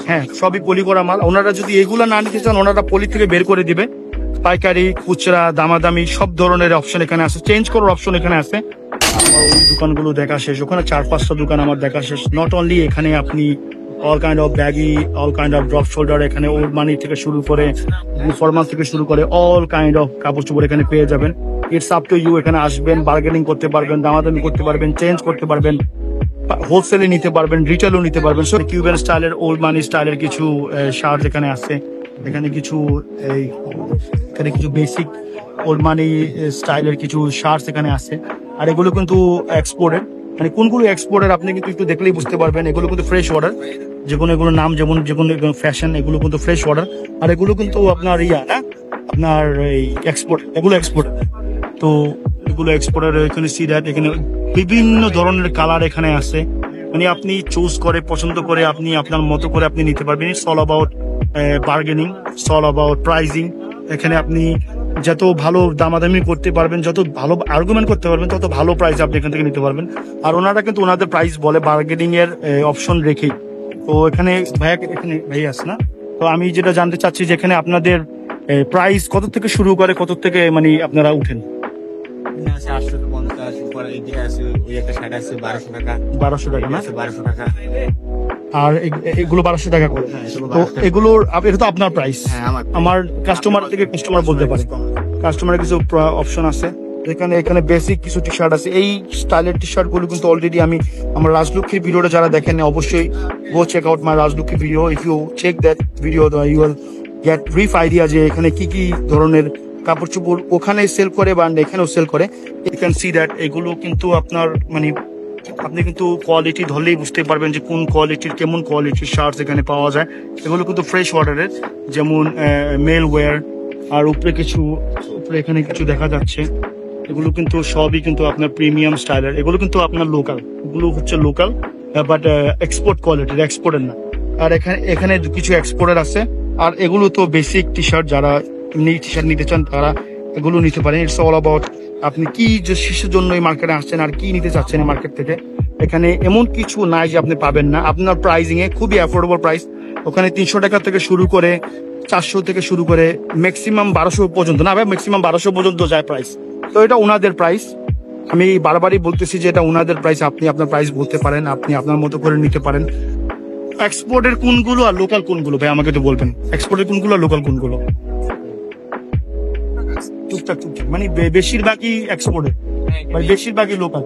হ্যাঁ, সবই পলি করা মাল। ওনারা যদি এগুলা না নিতে চান, ওনারা পলি থেকে বের করে দিবে। পাইকারি, খুচরা, দামাদামি সব ধরনের অপশন এখানে আছে, চেঞ্জ করার অপশন এখানে আছে। আমার ওই দোকানগুলো দেখা শেষ, ওখানে 4-5টা দোকান আমার দেখা শেষ। নট অনলি এখানে আপনি all kind of baggy, all kind of drop shoulder, এখানে ওল্ড মানি থেকে শুরু করে ফরমাল থেকে শুরু করে অল কাইন্ড অফ কাপড় চোপড় এখানে পেয়ে যাবেন। It's up to you. এখানে আসবেন, বার্গেনিং করতে পারবেন, দামাদামি করতে পারবেন, চেঞ্জ করতে পারবেন, হোলসেলে নিতে পারবেন, রিটেলও নিতে পারবেন। সো কিউবেন স্টাইলের, ওল্ড মানি স্টাইলের কিছু শার্ট এখানে আছে। এখানে কিছু এখানে কিছু বেসিক ওল্ড মানি স্টাইলের কিছু শার্টস এখানে আছে। আর এগুলো কিন্তু এক্সপোর্টের, মানে কোনগুলো এক্সপোর্টের আপনি কিন্তু একটু দেখলেই বুঝতে পারবেন। এগুলো কিন্তু ফ্রেশ অর্ডার, যে কোনো এগুলো নাম যেমন যে কোনো ফ্যাশন, এগুলো কিন্তু ফ্রেশ অর্ডার। আর এগুলো কিন্তু আপনার না আপনার এই এক্সপোর্ট, এগুলো এক্সপোর্ট। তো এগুলো এক্সপোর্টার। এখানে সি দ্যাট এখানে বিভিন্ন ধরনের কালার এখানে আছে, মানে আপনি চুজ করে পছন্দ করে আপনি আপনার মতো করে আপনি নিতে পারবেন। It's all about bargaining, it's all about pricing. এখানে আপনি যত ভালো দামাদামি করতে পারবেন, যত ভালো আর্গুমেন্ট করতে পারবেন, তত ভালো প্রাইস আপনি এখান থেকে নিতে পারবেন। আর ওনারা কিন্তু ওনাদের প্রাইস বলে বার্গেনিং এর অপশন রেখেই। তো এখানে ভাই আছে না? তো আমি যেটা জানতে চাচ্ছি যে এখানে আপনাদের প্রাইস কত থেকে শুরু করে, কত থেকে মানে আপনারা উঠেন? 850 উপরে এদিকে আছে, ওই একটা শার্ট আছে 1200 টাকা। 1200 টাকা না? 1200 টাকা। আর এগুলো 1200 টাকা করে। তো এগুলোর এটা তো আপনার প্রাইস। হ্যাঁ, আমার কাস্টমার থেকে কাস্টমার বলতে পারে, কাস্টমারের কিছু অপশন আছে। এখানে বেসিক কিছু টি শার্ট আছে। এই স্টাইলের টি শার্ট গুলো কিন্তু অলরেডি আমি আমার রাজলক্ষ্মীর ভিডিওটা যারা দেখেন, অবশ্যই go check out my Rajlakshmi video. If you check that video, you will get brief idea যে এখানে কি কি ধরনের কাপড় চোপড় ওখানে সেল করে বা এখানেও সেল করে। ইউ ক্যান সি দ্যাট এগুলো কিন্তু আপনার মানে আপনি কিন্তু কোয়ালিটি ধরলেই বুঝতে পারবেন যে কোন কোয়ালিটির, কেমন কোয়ালিটির শার্টস এখানে পাওয়া যায়। এগুলো কিন্তু ফ্রেশ অর্ডারের, যেমন মেল ওয়্যার। আর উপরে এখানে কিছু দেখা যাচ্ছে, এগুলো কিন্তু সবই কিন্তু আপনার প্রিমিয়াম স্টাইলের। এগুলো কিন্তু আপনার লোকাল, এগুলো হচ্ছে লোকাল বাট এক্সপোর্ট কোয়ালিটির, এক্সপোর্টের না। আর এখানে কিছু এক্সপোর্টের আছে। আর এগুলো তো বেসিক টি শার্ট, যারা এমনি টি শার্ট নিতে চান তারা এগুলো নিতে পারেন। ইটস অল অ্যাবাউট আপনি কি যে শিশুর জন্য এই মার্কেটে আসছেন আর কি নিতে চাচ্ছেন এই মার্কেট থেকে। এখানে এমন কিছু নাই যে আপনি পাবেন না। আপনার প্রাইসিং এ খুবই অ্যাফোর্ডেবল প্রাইস। ওখানে 300 টাকা থেকে শুরু করে 400 থেকে শুরু করে ম্যাক্সিমাম 1200 পর্যন্ত, না ভাই ম্যাক্সিমাম 1200 পর্যন্ত যায় প্রাইস। তো এটা ওনাদের প্রাইস, আমি বারবারই বলতেছি যে এটা ওনাদের প্রাইস। আপনি আপনার প্রাইস বলতে পারেন, আপনি আপনার মতো করে নিতে পারেন। এক্সপোর্টের কোনগুলো আর লোকাল কোনগুলো ভাই আমাকে তো বলবেন, এক্সপোর্টের কোনগুলো আর লোকাল কোনগুলো? টুকটাক মানে বেশিরভাগই এক্সপোর্টের, মানে বেশিরভাগই লোকাল।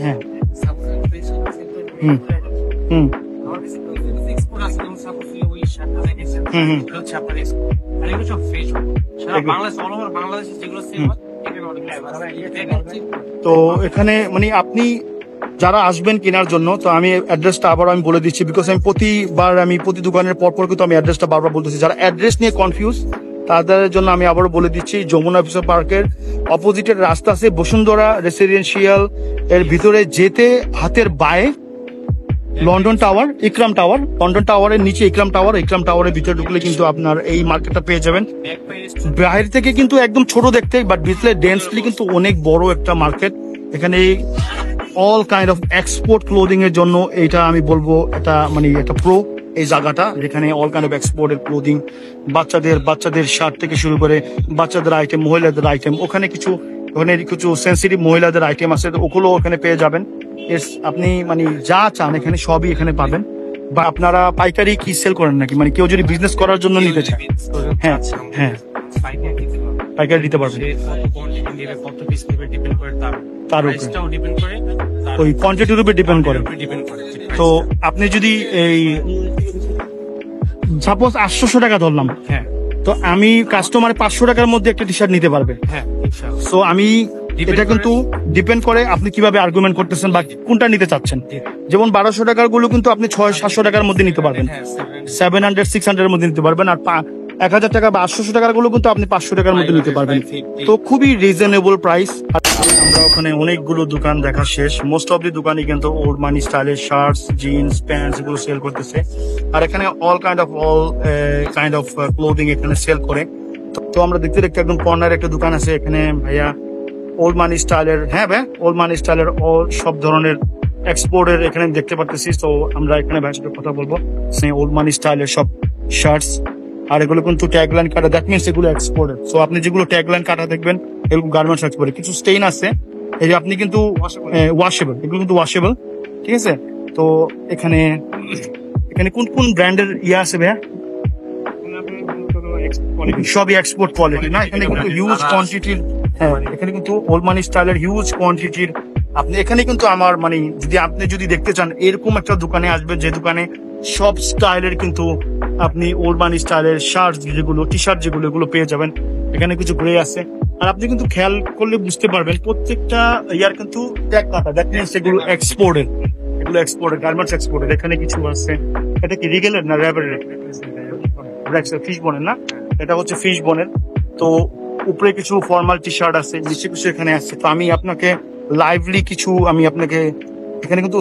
হ্যাঁ, হুম হুম তো এখানে মানে আপনি যারা আসবেন কেনার জন্য, তো আমি অ্যাড্রেসটা আবার আমি বলে দিচ্ছি, বিকজ আমি প্রতি দোকানের পর কিন্তু আমি অ্যাড্রেসটা বারবার বলতেছি। যারা অ্যাড্রেস নিয়ে কনফিউজ তাদের জন্য আমি আবারও বলে দিচ্ছি, যমুনা ফিউচার পার্কের অপোজিটের রাস্তা আছে বসুন্ধরা রেসিডেন্সিয়াল, এর ভিতরে যেতে হাতের বায়ে লন্ডন টাওয়ার, ইকরাম টাওয়ার, লন্ডন টাওয়ারের নিচে ইকরাম টাওয়ারের ভিতরে ঢুকলে কিন্তু আপনার এই মার্কেটটা পেয়ে যাবেন। বাইরে থেকে কিন্তু একদম ছোট দেখতে, বাট ভিতরে ডেন্সলি কিন্তু অনেক বড় একটা মার্কেট। এখানে all kind of export clothing এর জন্য এটা আমি বলবো এটা মানে একটা প্রো এই জায়গাটা, যেখানে অল কাইন্ড অফ এক্সপোর্টের ক্লোদিং, বাচ্চাদের শার্ট থেকে শুরু করে বাচ্চাদের আইটেম, মহিলাদের আইটেম, ওখানে কিছু সেন্সিটিভ মহিলাদের আইটেম আছে, ওগুলো ওখানে পেয়ে যাবেন। আপনি মানে যা চান এখানে সবই এখানে পাবেন। বা আপনারা পাইকারি কি সেল করেন নাকি, মানে কেউ যদি বিজনেস করার জন্য নিতে চায়? হ্যাঁ হ্যাঁ, পাইকারি দিতে পারবেন। তার ওই কোয়ান্টিটির উপর ডিপেন্ড করে। তো আপনি যদি এই সাপোজ 800 টাকা ধরলাম, হ্যাঁ, তো আমি কাস্টমার 500 টাকার মধ্যে একটা টি শার্ট নিতে পারবে। হ্যাঁ, সো আমি এটা কিন্তু ডিপেন্ড করে আপনি কিভাবে আর্গুমেন্ট করতেছেন বা কোনটা নিতে চাচ্ছেন। যেমন 1200 টাকার গুলো কিন্তু আপনি 600-700 টাকার মধ্যে নিতে পারবেন, 700-600 এর মধ্যে নিতে পারবেন। আর 1000 টাকা বা 800 টাকার গুলো কিন্তু আপনি 500 টাকার মধ্যে নিতে পারবেন। তো খুবই রিজনেবল প্রাইস। আমরা ওখানে অনেকগুলো দোকান দেখা শেষ। মোস্ট অফ দি দোকানই কিন্তু ওল্ড মানি স্টাইলের শার্টস, জিন্স, প্যান্টস এগুলো সেল করতেছে। আর এখানে অল কাইন্ড অফ ক্লোদিং এখানে সেল করে। তো আমরা দেখতে দেখতে একদম কর্নার একটা দোকান আছে এখানে ভাইয়া ওল্ড মানি স্টাইলের, হ্যাঁ ভাই ওল্ড মানি স্টাইলের সব ধরনের এক্সপোর্টের এখানে দেখতে পাচ্ছি। তো আমরা এখানে ভাইয়ের সাথে কথা বলবো। ওল্ড মানি স্টাইলের সব শার্টস, আর এগুলো কিন্তু ট্যাগলাইন কাটা, দ্যাট মিনস এগুলো এক্সপোর্টেড। সো আপনি যেগুলো ট্যাগলাইন কাটা দেখবেন এগুলো গার্মেন্টস এক্সপোর্টেড। কিছু স্টেইন আছে, এই যে আপনি কিন্তু ওয়াশেবল, এগুলো কিন্তু ওয়াশেবল, ঠিক আছে। তো এখানে কোন কোন ব্র্যান্ডের আছে ভাইয়া? সবই এক্সপোর্ট কোয়ালিটি না? এখানে কিন্তু হিউজ কোয়ান্টিটির, হ্যাঁ এখানে কিন্তু ওল্ড মানি স্টাইলের হিউজ কোয়ান্টিটির আপনি এখানে কিন্তু আমার মানে যদি দেখতে চান এরকম একটা দোকানে আসবেন যে দোকানে সব স্টাইলের কিন্তু আপনি ওল্ড মানি স্টাইলের শার্ট যেগুলো, টি শার্ট যেগুলো, এগুলো পেয়ে যাবেন। এখানে কিছু গ্রে আছে, আর আপনি কিন্তু খেয়াল করলে বুঝতে পারবেন প্রত্যেকটা ইয়ার কিন্তু ট্যাগ কাটা, দ্যাট মিনস এগুলো এক্সপোর্টেড, এগুলো এক্সপোর্টেড, গার্মেন্টস এক্সপোর্টেড। এখানে কিছু আছে, এটা কি রিগেলের না র্যাবের? ফিশ বোনের না, এটা হচ্ছে ফিশ বোনের। তো উপরে কিছু ফর্মাল টি শার্ট আছে, নিচে কিছু এখানে আছে। তো আমি আপনাকে লাইভলি কিছু এখানে কিন্তু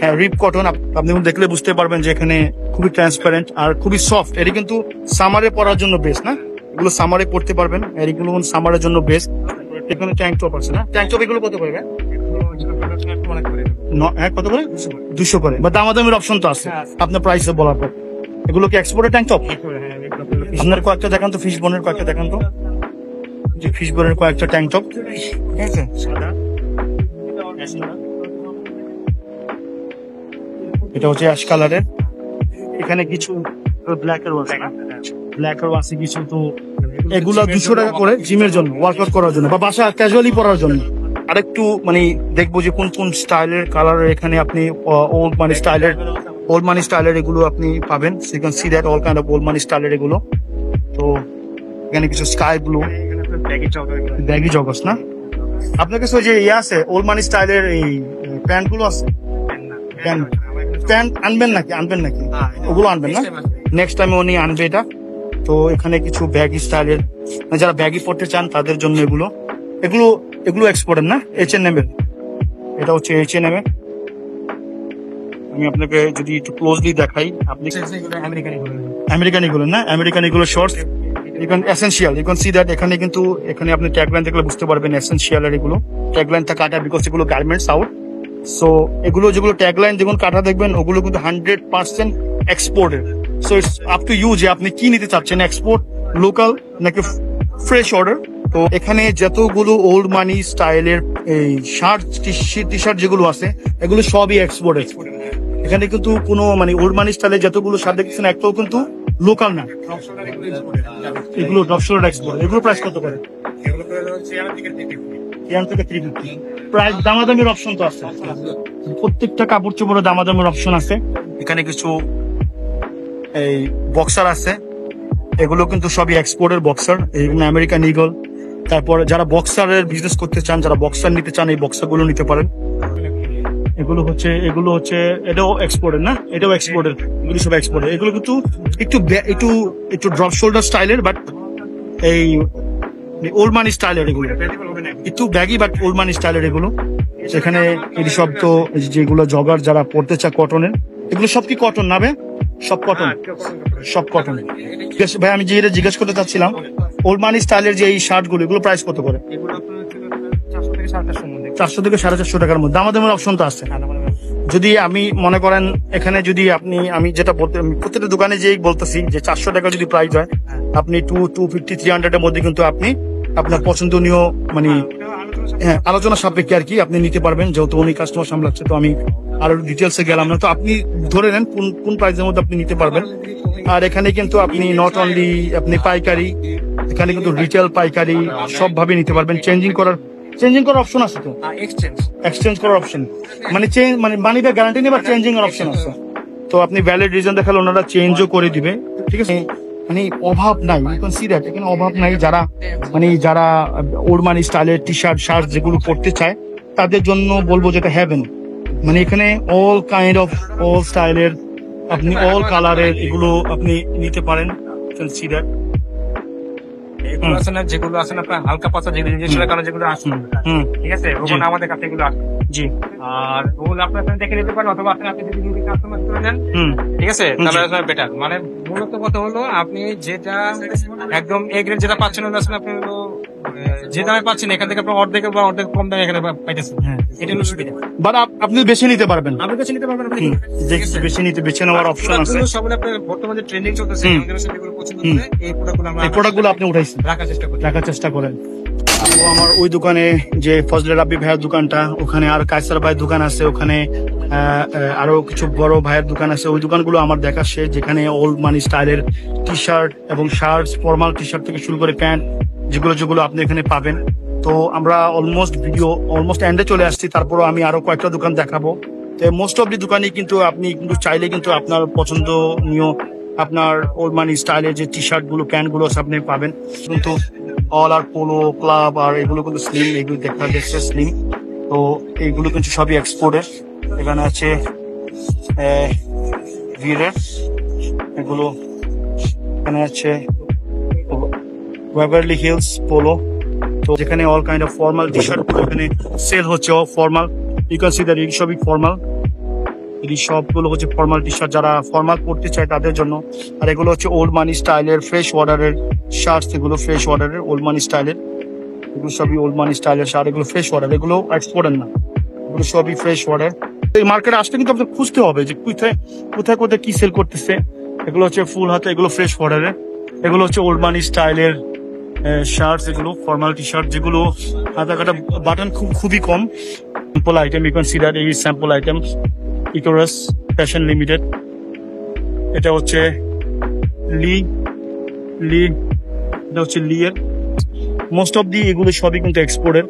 হ্যাঁ রিপ কটন, আপনি দেখলে বুঝতে পারবেন যে এখানে খুবই ট্রান্সপারেন্ট আর খুবই সফট। এটি কিন্তু সামারে পরার জন্য বেস্ট না, এগুলো সামারে পড়তে পারবেন, এগুলো সামারের জন্য বেস্ট। এখানে ট্যাঙ্ক টপ আছে না, ট্যাঙ্ক টপ এগুলো কত করে? হ্যাঁ কত করে? 200 করে, বা দামাদামির অপশন তো আছে আপনার প্রাইসে বলার পর। এগুলো কি এক্সপোর্টেড ট্যাঙ্ক টপ? আপনার কয়েকটা দেখান তো, ফিশ বোনের কয়েকটা দেখান তো, যে ফিশ বোনের কয়েকটা ট্যাঙ্ক টপ, ঠিক আছে। এটা হচ্ছে অ্যাশ কালারের, এখানে কিছু ব্ল্যাকেরও আছে কিছু। তো এগুলা 200 টাকা করে জিমের জন্য, ওয়ার্কআউট করার জন্য বা বাসা ক্যাজুয়ালি পরার জন্য। আরেকটু মানে দেখবো যে কোন কোন স্টাইলের কালারের এখানে আপনি ওল্ড মানি স্টাইলের এগুলো আপনি পাবেন। So you can see that all kind of old money স্টাইলের এগুলো। তো এখানে কিছু স্কাই ব্লু, ব্যাগি জগার্স না? আপনার কাছে ওই যে আছে ওল্ড মানি স্টাইলের এই প্যান্ট গুলো আছে? প্যান্ট আনবেন নাকি? ওগুলো আনবেন না? নেক্সট টাইম উনি আনবে এটা। তো এখানে কিছু ব্যাগি স্টাইলের, যারা ব্যাগি পড়তে চান তাদের জন্য এগুলো এক্সপোর্টের না, H&M এর। এটা হচ্ছে H&M এর। আমি আপনাকে যদি একটু ক্লোজলি দেখাই, আপনি আমেরিকান এগুলো না, আমেরিকান এগুলো shorts, essential. You can see that এখানে আপনি ট্যাগলাইন দেখলে বুঝতে পারবেন এসেনশিয়াল এর এগুলো ট্যাগলাইনটা কাটা, বিকজ এগুলো গার্মেন্টস আউট। সো এগুলো যেগুলো ট্যাগলাইন যেগুলো কাটা দেখবেন ওগুলো কিন্তু 100% exported. So it's up to you যে আপনি কি নিতে চাচ্ছেন, এক্সপোর্ট, লোকাল নাকি ফ্রেশ অর্ডার। তো এখানে যতগুলো ওল্ড মানি স্টাইলের এই শার্ট টি শার্ট যেগুলো আছে এগুলো সবই এক্সপোর্টেড। এখানে কিন্তু কোনো মানে ওল্ড মানি স্টাইলের যতগুলো শার্ট দেখছেন একটাও কিন্তু লোকাল না, এগুলো ড্রপশোল্ডার এক্সপোর্ট। এগুলো প্রাইস কত করে? প্রাইস দামাদামির অপশন তো আছে, প্রত্যেকটা কাপড় চোপড়ে দামাদামির অপশন আছে। এখানে কিছু এই বক্সার আছে, এগুলো কিন্তু সবই এক্সপোর্টের বক্সার, এগুলো আমেরিকান ইগল। তারপর যারা বক্সারের বিজনেস করতে চান, যারা বক্সার নিতে চান, এই বক্সার গুলো নিতে পারেন। এগুলো হচ্ছে এটাও এক্সপোর্টের না, এটাও এক্সপোর্টের, এগুলো সব এক্সপোর্টের। এগুলো কিন্তু একটু ড্রপ শোল্ডার স্টাইলের, বাট এই ওল্ড মানি স্টাইলের এগুলো, একটু ব্যাগি বাট ওল্ড মানি স্টাইলের এগুলো। সেখানে এই সব তো যেগুলো জগার যারা পড়তে চায় কটনের, এগুলো সব কি কটন না ভাই? সব কটন। ভাই আমি যেটা জিজ্ঞেস করতে চাচ্ছিলাম, ওল্ড মানি স্টাইলের যে এই শার্ট গুলো, এগুলো প্রাইস কত করে? 400 থেকে 450 টাকার মধ্যে। দামাদামের অপশন তো আছে। যদি আমি মনে করেন এখানে যদি আমি যেটা প্রত্যেকটা দোকানে যেই বলতেছি যে 400 টাকা যদি প্রাইস হয়, আপনি 250, 300 এর মধ্যে কিন্তু আপনি আপনার পছন্দনীয় মানে হ্যাঁ আলোচনা সাপেক্ষে আর কি আপনি নিতে পারবেন। যেহেতু উনি কাস্টমার সামলাচ্ছে, তো আমি আরো ডিটেলসে গেলাম না। তো আপনি ধরে নেন কোন প্রাইসের মধ্যে আপনি নিতে পারবেন। আর এখানে কিন্তু আপনি নট অনলি আপনি পাইকারি, এখানে কিন্তু রিটেল পাইকারি সবভাবে নিতে পারবেন। চেঞ্জিং করার অপশন আছে তো, এক্সচেঞ্জ করার অপশন মানে মানি ব্যাক গ্যারান্টি নেই, বা চেঞ্জিং এর অপশন আছে। তো আপনি ভ্যালিড রিজন দেখালে ওনারা চেঞ্জও করে দিবে, ঠিক আছে। মানে অভাব নাই, ইউ ক্যান সি দ্যাট, এখানে অভাব নাই। যারা ওল্ড মানি স্টাইলের টি শার্ট শার্ট যেগুলো পরতে চায় তাদের জন্য বলবো যেটা হ্যাভেন। মানে এখানে অল কাইন্ড অফ অল স্টাইলের, আপনি অল কালারের এগুলো আপনি নিতে পারেন। Can see that. এগুলো আছে না, যেগুলো আছে না আপনার হালকা পাতলা যেগুলো জিনিসের কারণে যেগুলো আসে, ঠিক আছে, ওগুলো আমাদের কাছে এগুলো আসে। জি। আর ওগুলো আপনি এখানে দেখে নিতে পারেন, অথবা আপনি যদি নিজে কাস্টমাইজ করে নেন, ঠিক আছে, তাহলে বেটার। মানে মূলত কথা হলো আপনি যেটা একদম এ গ্রেড যেটা পাচ্ছেন, ওটা আসলে আপনি হলো যে দামে পাচ্ছেন এখান থেকে আপনি অর্ধেক বা অর্ধেক কম দামে এখানে পাইতেছেন। এটা হলো সুবিধা। বাট আপনি বেছে নিতে পারবেন, আপনি কাছে নিতে পারবেন, আপনি বেছে নেওয়ার অপশন আছে। সবগুলো আপনার বর্তমানে ট্রেন্ডিং চলতেছে, যেগুলো পছন্দ করে এই প্রোডাক্টগুলো আপনি উঠাইছেন, রাখার চেষ্টা করেন। তো আমার ওই দোকানে যে ফজলে রাব্বি ভাইয়ের দোকানটা, ওখানে আর কায়সার ভাইয়ের দোকান আছে, ওখানে আরো কিছু বড় ভাইয়ের দোকান আছে। ওই দোকানগুলো আমার দেখা শেষ, যেখানে ওল্ড মানি স্টাইলের টি শার্ট এবং শার্টস, ফর্মাল টি শার্ট থেকে শুরু করে প্যান্ট, যেগুলো আপনি এখানে পাবেন। তো আমরা অলমোস্ট এন্ডে চলে আসছি, তারপরও আমি আরো কয়েকটা দোকান দেখাবো। মোস্ট অফ দি দোকানে কিন্তু আপনি কিন্তু চাইলে কিন্তু আপনার পছন্দনীয় আপনার ওল্ড মানি স্টাইলের যে টি শার্ট গুলো, প্যান্ট গুলো আপনি পাবেন। কিন্তু অল আর পোলো ক্লাব আর এগুলো কিন্তু স্লিম, এগুলো দেখা যাচ্ছে স্লিম। তো এইগুলো কিন্তু সবই এক্সপোর্টের। এখানে আছে ভিরের, এগুলো এখানে আছে বেভারলি হিলস পোলো। তো যেখানে all kind of formal T shirt এখানে সেল হচ্ছে, formal, you can see that, এই সবই ফর্মাল। এই সবগুলো হচ্ছে ফর্মাল টি শার্ট, যারা ফর্মাল পড়তে চায় তাদের জন্য। আর এগুলো হচ্ছে ওল্ড মানি স্টাইলের ফ্রেশ অর্ডারের শার্টস, এগুলো ফ্রেশ অর্ডারের ওল্ড মানি স্টাইলের, এগুলো সবই ওল্ড মানি স্টাইলের শার্ট, এগুলো ফ্রেশ অর্ডার, এগুলো এক্সপোর্টের না, এগুলো সবই ফ্রেশ অর্ডার। এই মার্কেটে আসলে কিন্তু আপনাকে খুঁজতে হবে যে কোথায় কি সেল করতেছে। এগুলো হচ্ছে ফুল হাতে, এগুলো ফ্রেশ অর্ডারের, এগুলো হচ্ছে ওল্ড মানি স্টাইলের শার্টস, এগুলো ফর্মাল টি শার্ট, যেগুলো হাতা কাটা বাটন খুবই কম। Sample item, you can see that, এই স্যাম্পল আইটেম ইকোরাস ফ্যাশন লিমিটেড। এটা হচ্ছে এটা হচ্ছে লিয়ের। মোস্ট অফ দি এগুলো সবই কিন্তু এক্সপোর্টের,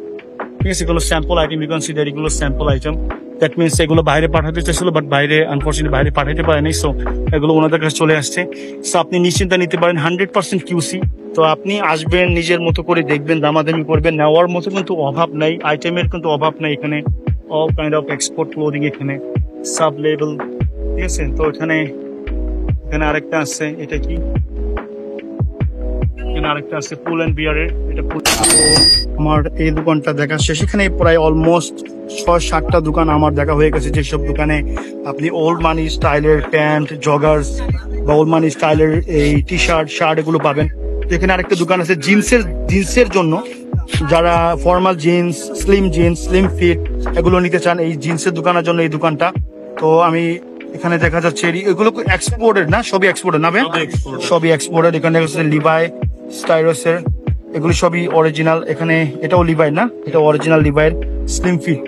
ঠিক আছে। এগুলো sample item, you can see that, এগুলো স্যাম্পল আইটেম। দ্যাট মিনস এগুলো বাইরে পাঠাতে চাইছিল, বাট বাইরে আনফর্চুনেটলি বাইরে পাঠাতে পারেনি। সো এগুলো ওনাদের কাছে চলে আসছে। সো আপনি নিশ্চিন্তে নিতে পারেন, 100% QC। তো আপনি আসবেন, নিজের মতো করে দেখবেন, দামাদামি করবেন, নেওয়ার মতো কিন্তু অভাব নাই, আইটেমের কিন্তু অভাব নাই এখানে। All kind of export clothing এখানে, সাব লেভেল, ঠিক আছে। তো এখানে আরেকটা আছে, এটা কি, এখানে আরেকটা আছে পুল অ্যান্ড বিয়ারের, এটা আমার এই দোকানটা দেখা শেষ। এখানে প্রায় অলমোস্ট 6-7টা দোকান আমার দেখা হয়ে গেছে, যেসব দোকানে আপনি ওল্ড মানি স্টাইলের প্যান্ট, জগার্স বা ওল্ড মানি স্টাইলের এই টি শার্ট এগুলো পাবেন। তো এখানে আরেকটা দোকান আছে জিন্সের জন্য, যারা ফর্মাল জিন্স, স্লিম ফিট এগুলো নিতে চান, এই জিন্সের দোকানের জন্য এই দোকানটা। তো আমি এখানে দেখা যাচ্ছে এগুলো এক্সপোর্টেড না, সবই এক্সপোর্টেড না, সবই এক্সপোর্টেড। এখানে লিভাই, স্টাইরসের, এগুলো সবই অরিজিনাল। এখানে এটাও লিভাই না, এটা অরিজিনাল লিভাইয়ের স্লিম ফিট।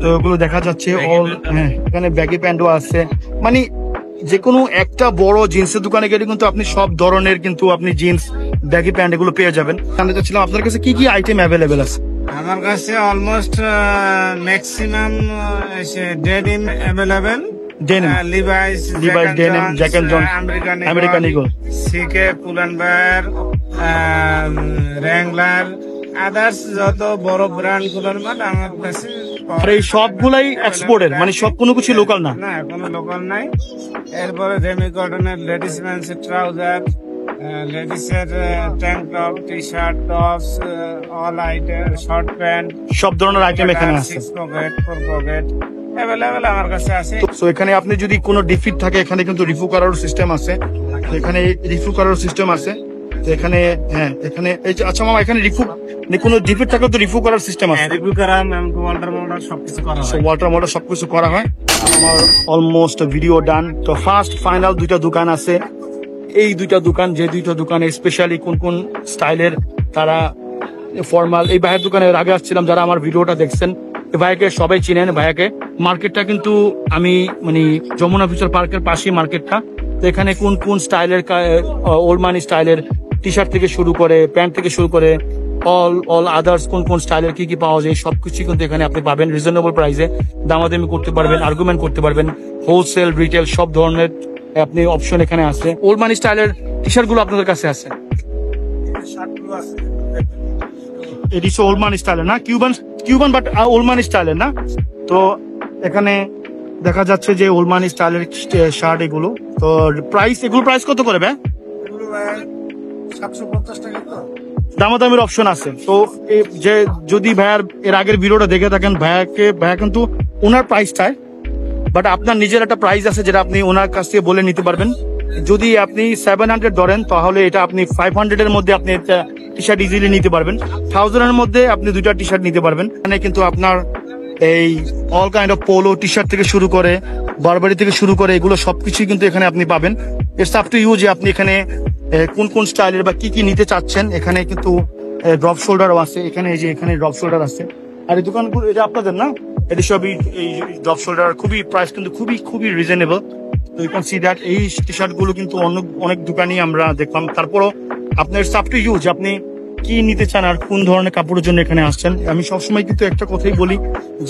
তো এগুলো দেখা যাচ্ছে অল, হ্যাঁ, এখানে ব্যাগি প্যান্টও আছে। মানে যে কোনো একটা বড় জিন্সের দোকানে গেলে কিন্তু আপনি সব ধরনের কিন্তু আপনি জিন্স, ব্যাগি প্যান্ট এগুলো পেয়ে যাবেন। জানতে চাচ্ছিলাম আপনার কাছে কি কি আইটেম অ্যাভেলেবেল আছে? আমার কাছে almost maximum denim available, Levi's, denim, Jack and Jones, American Eagle, CK, Pull and Bear, Wrangler, others যত বড় ব্র্যান্ড গুলোর মাল আমার কাছে। আর এই সবগুলাই এক্সপোর্টের, মানে সব কোনো কিছু লোকাল না, কোনো লোকাল নাই। এরপরে রেমি কটনের লেডিস ম্যান্সের ট্রাউজার, লেডিসের tank top, T shirt, tops, all item, short pant, সব ধরনের আইটেম এখানে আছে। 6 পকেট, 4 পকেট অ্যাভেলেবেল আমার কাছে আছে। তো এখানে আপনি যদি কোনো ডিফিট থাকে, এখানে কিন্তু রিফু করার সিস্টেম আছে। এখানে রিফু করার সিস্টেম আছে। তো এখানে, হ্যাঁ, এখানে আচ্ছা মামা, এখানে কোনো ডিফিট থাকলে তো রিফু করার সিস্টেম আছে, রিভিউ করা, ওয়াটার মোল্ডার সবকিছু করা হয়। ওয়াটার মোল্ডার সবকিছু করা হয়। আমার অলমোস্ট ভিডিও ডান। তো ফার্স্ট ফাইনাল 2টা দোকান আছে। এই 2টা দোকান, যে 2টা দোকানে স্পেশালি কোন স্টাইলের তারা ফর্মাল, এই ভাইয়ের দোকানে আগে আসছিলাম, যারা আমার ভিডিওটা দেখছেন ভাইয়াকে সবাই চিনেন। ভাইয়াকে মার্কেটটা কিন্তু আমি মানে যমুনা ফিউচার পার্কের পাশেই মার্কেটটা। তো এখানে কোন স্টাইলের ওল্ড মানি স্টাইলের টি শার্ট থেকে শুরু করে, প্যান্ট থেকে শুরু করে অল আদার্স কোন স্টাইলের কি পাওয়া যায় সবকিছু কিন্তু এখানে আপনি পাবেন রিজনেবল প্রাইসে। দামাদামি করতে পারবেন, আর্গুমেন্ট করতে পারবেন, হোলসেল রিটেল সব ধরনের আপনি অপশন এখানে আছে। ওল্ড মানি স্টাইলের টি শার্ট গুলো আপনাদের কাছে আছে? শার্টগুলো আছে এটি হচ্ছে ওল্ড মানি স্টাইলের না, কিউবান বাট ওল্ড মানি স্টাইলের না। তো এখানে দেখা যাচ্ছে যে ওল্ড মানি স্টাইলের শার্ট এগুলো। তো এগুলো প্রাইস কত করে ভাই? এগুলো ভাই 750 টাকা তো। দামাদামির অপশন আছে। তো যে যদি ভাইয়ার এর আগের ভিডিওটা দেখে থাকেন, ভাইয়া কিন্তু ওনার প্রাইস চায়, বাট আপনার নিজের একটা প্রাইস আছে যেটা আপনি ওনার কাছ থেকে বলে নিতে পারবেন। যদি আপনি 700 ধরেন তাহলে এটা আপনি 500 এর মধ্যে আপনি একটা টি শার্ট ইজিলি নিতে পারবেন। 1000 এর মধ্যে আপনি 2টা টি শার্ট নিতে পারবেন। এখানে কিন্তু আপনার এই all kind of polo T shirt থেকে শুরু করে বারবারি থেকে শুরু করে এগুলো সবকিছুই কিন্তু এখানে আপনি পাবেন। ইটস আপ টু ইউ যে আপনি এখানে কোন কোন স্টাইলের বা কি কি নিতে চাচ্ছেন। এখানে কিন্তু ড্রপ শোল্ডারও আছে। এখানে এই যে এখানে ড্রপ শোল্ডার আছে। আর এই দোকানগুলো এটা আপনাদের না? এটি সবই এই ড্রপ শোল্ডার, খুবই প্রাইস কিন্তু খুবই রিজনেবল। তো ইউ ক্যান সি দ্যাট এই টি শার্ট গুলো কিন্তু অনেক দোকানই আমরা দেখলাম। তারপরও আপনার ইটস আপ টু ইউ যে আপনি কি নিতে চান আর কোন ধরনের কাপড়ের জন্য এখানে আসছেন। আমি সবসময় কিন্তু একটা কথাই বলি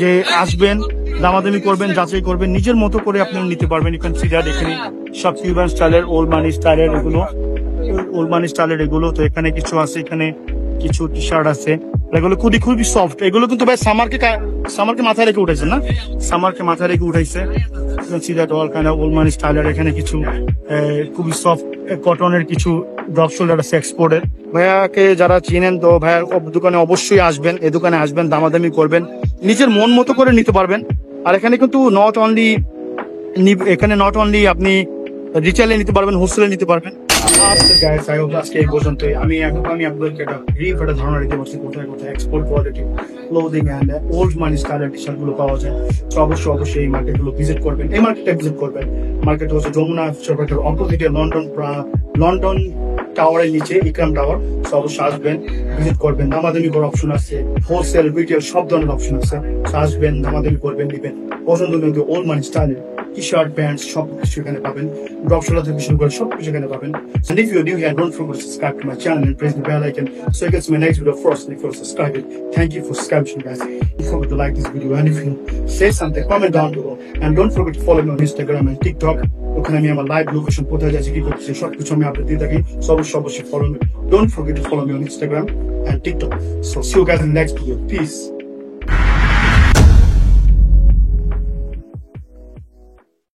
যে আসবেন, দামাদামি করবেন, যাচাই করবেন, নিজের মতো করে আপনি নিতে পারবেন। ইউ ক্যান সি দ্যাট এখানে সব কিউবান স্টাইলের, ওল্ড মানি স্টাইলের এগুলো। তো এখানে কিছু আছে, এখানে কিছু টি শার্ট আছে, এগুলো খুবই সফট। এগুলো কিন্তু ভাই সামারকে মাথায় রেখে উঠেছে না, সামারকে মাথায় রেখে উঠাইছে। ওল্ড মানি স্টাইলের এখানে কিছু খুবই সফট কটনের কিছু ড্রপ শোল্ডার আছে এক্সপোর্টের। ভাইয়াকে যারা চিনেন তো ভাইয়ার দোকানে অবশ্যই আসবেন, এই দোকানে আসবেন, দামাদামি করবেন, নিজের মন মতো করে নিতে পারবেন। আর এখানে কিন্তু নট অনলি আপনি রিটেলে নিতে পারবেন, হোলসেলে নিতে পারবেন। আজকে এই পর্যন্তই। আমি আপনাদেরকে একটা ব্রিফ একটা ধারণা দিতে পারছি কোথায় export quality clothing and old money স্টাইলের টি শার্ট গুলো পাওয়া যায়। তো অবশ্যই এই মার্কেট গুলো ভিজিট করবেন। এই মার্কেটটা ভিজিট করবেন। মার্কেট হচ্ছে যমুনা সরকারের অপোজিটে লন্ডন টাওয়ারের নিচে ইকরাম টাওয়ার। তো অবশ্যই আসবেন, ভিজিট করবেন। দামাদামি করার অপশন আছে, হোলসেল রিটেল সব ধরনের অপশন আছে। আসবেন, দামাদামি করবেন, নিবেন। পছন্দ কিন্তু ওল্ড মানি স্টাইলের টি শার্ট প্যান্ট সবকিছু এখানে পাবেন। ড্রপ শোল্ডার থেকে শুরু করে সবকিছু এখানে পাবেন। And if you're new here, don't forget to subscribe to my channel and press the bell icon so you get my next video first. And if you're subscribed, thank you for subscribing, guys. Don't forget to like this video, and if you say something, comment down below. And don't forget to follow me on Instagram and TikTok. ওখানে আমি আমার লাইভ লোকেশন কোথায় যাচ্ছি, কি করতেছি সবকিছু আমি আপডেট দিয়ে থাকি। অবশ্যই follow me. Don't forget to follow me on Instagram and TikTok. So see you guys in the next video. Peace.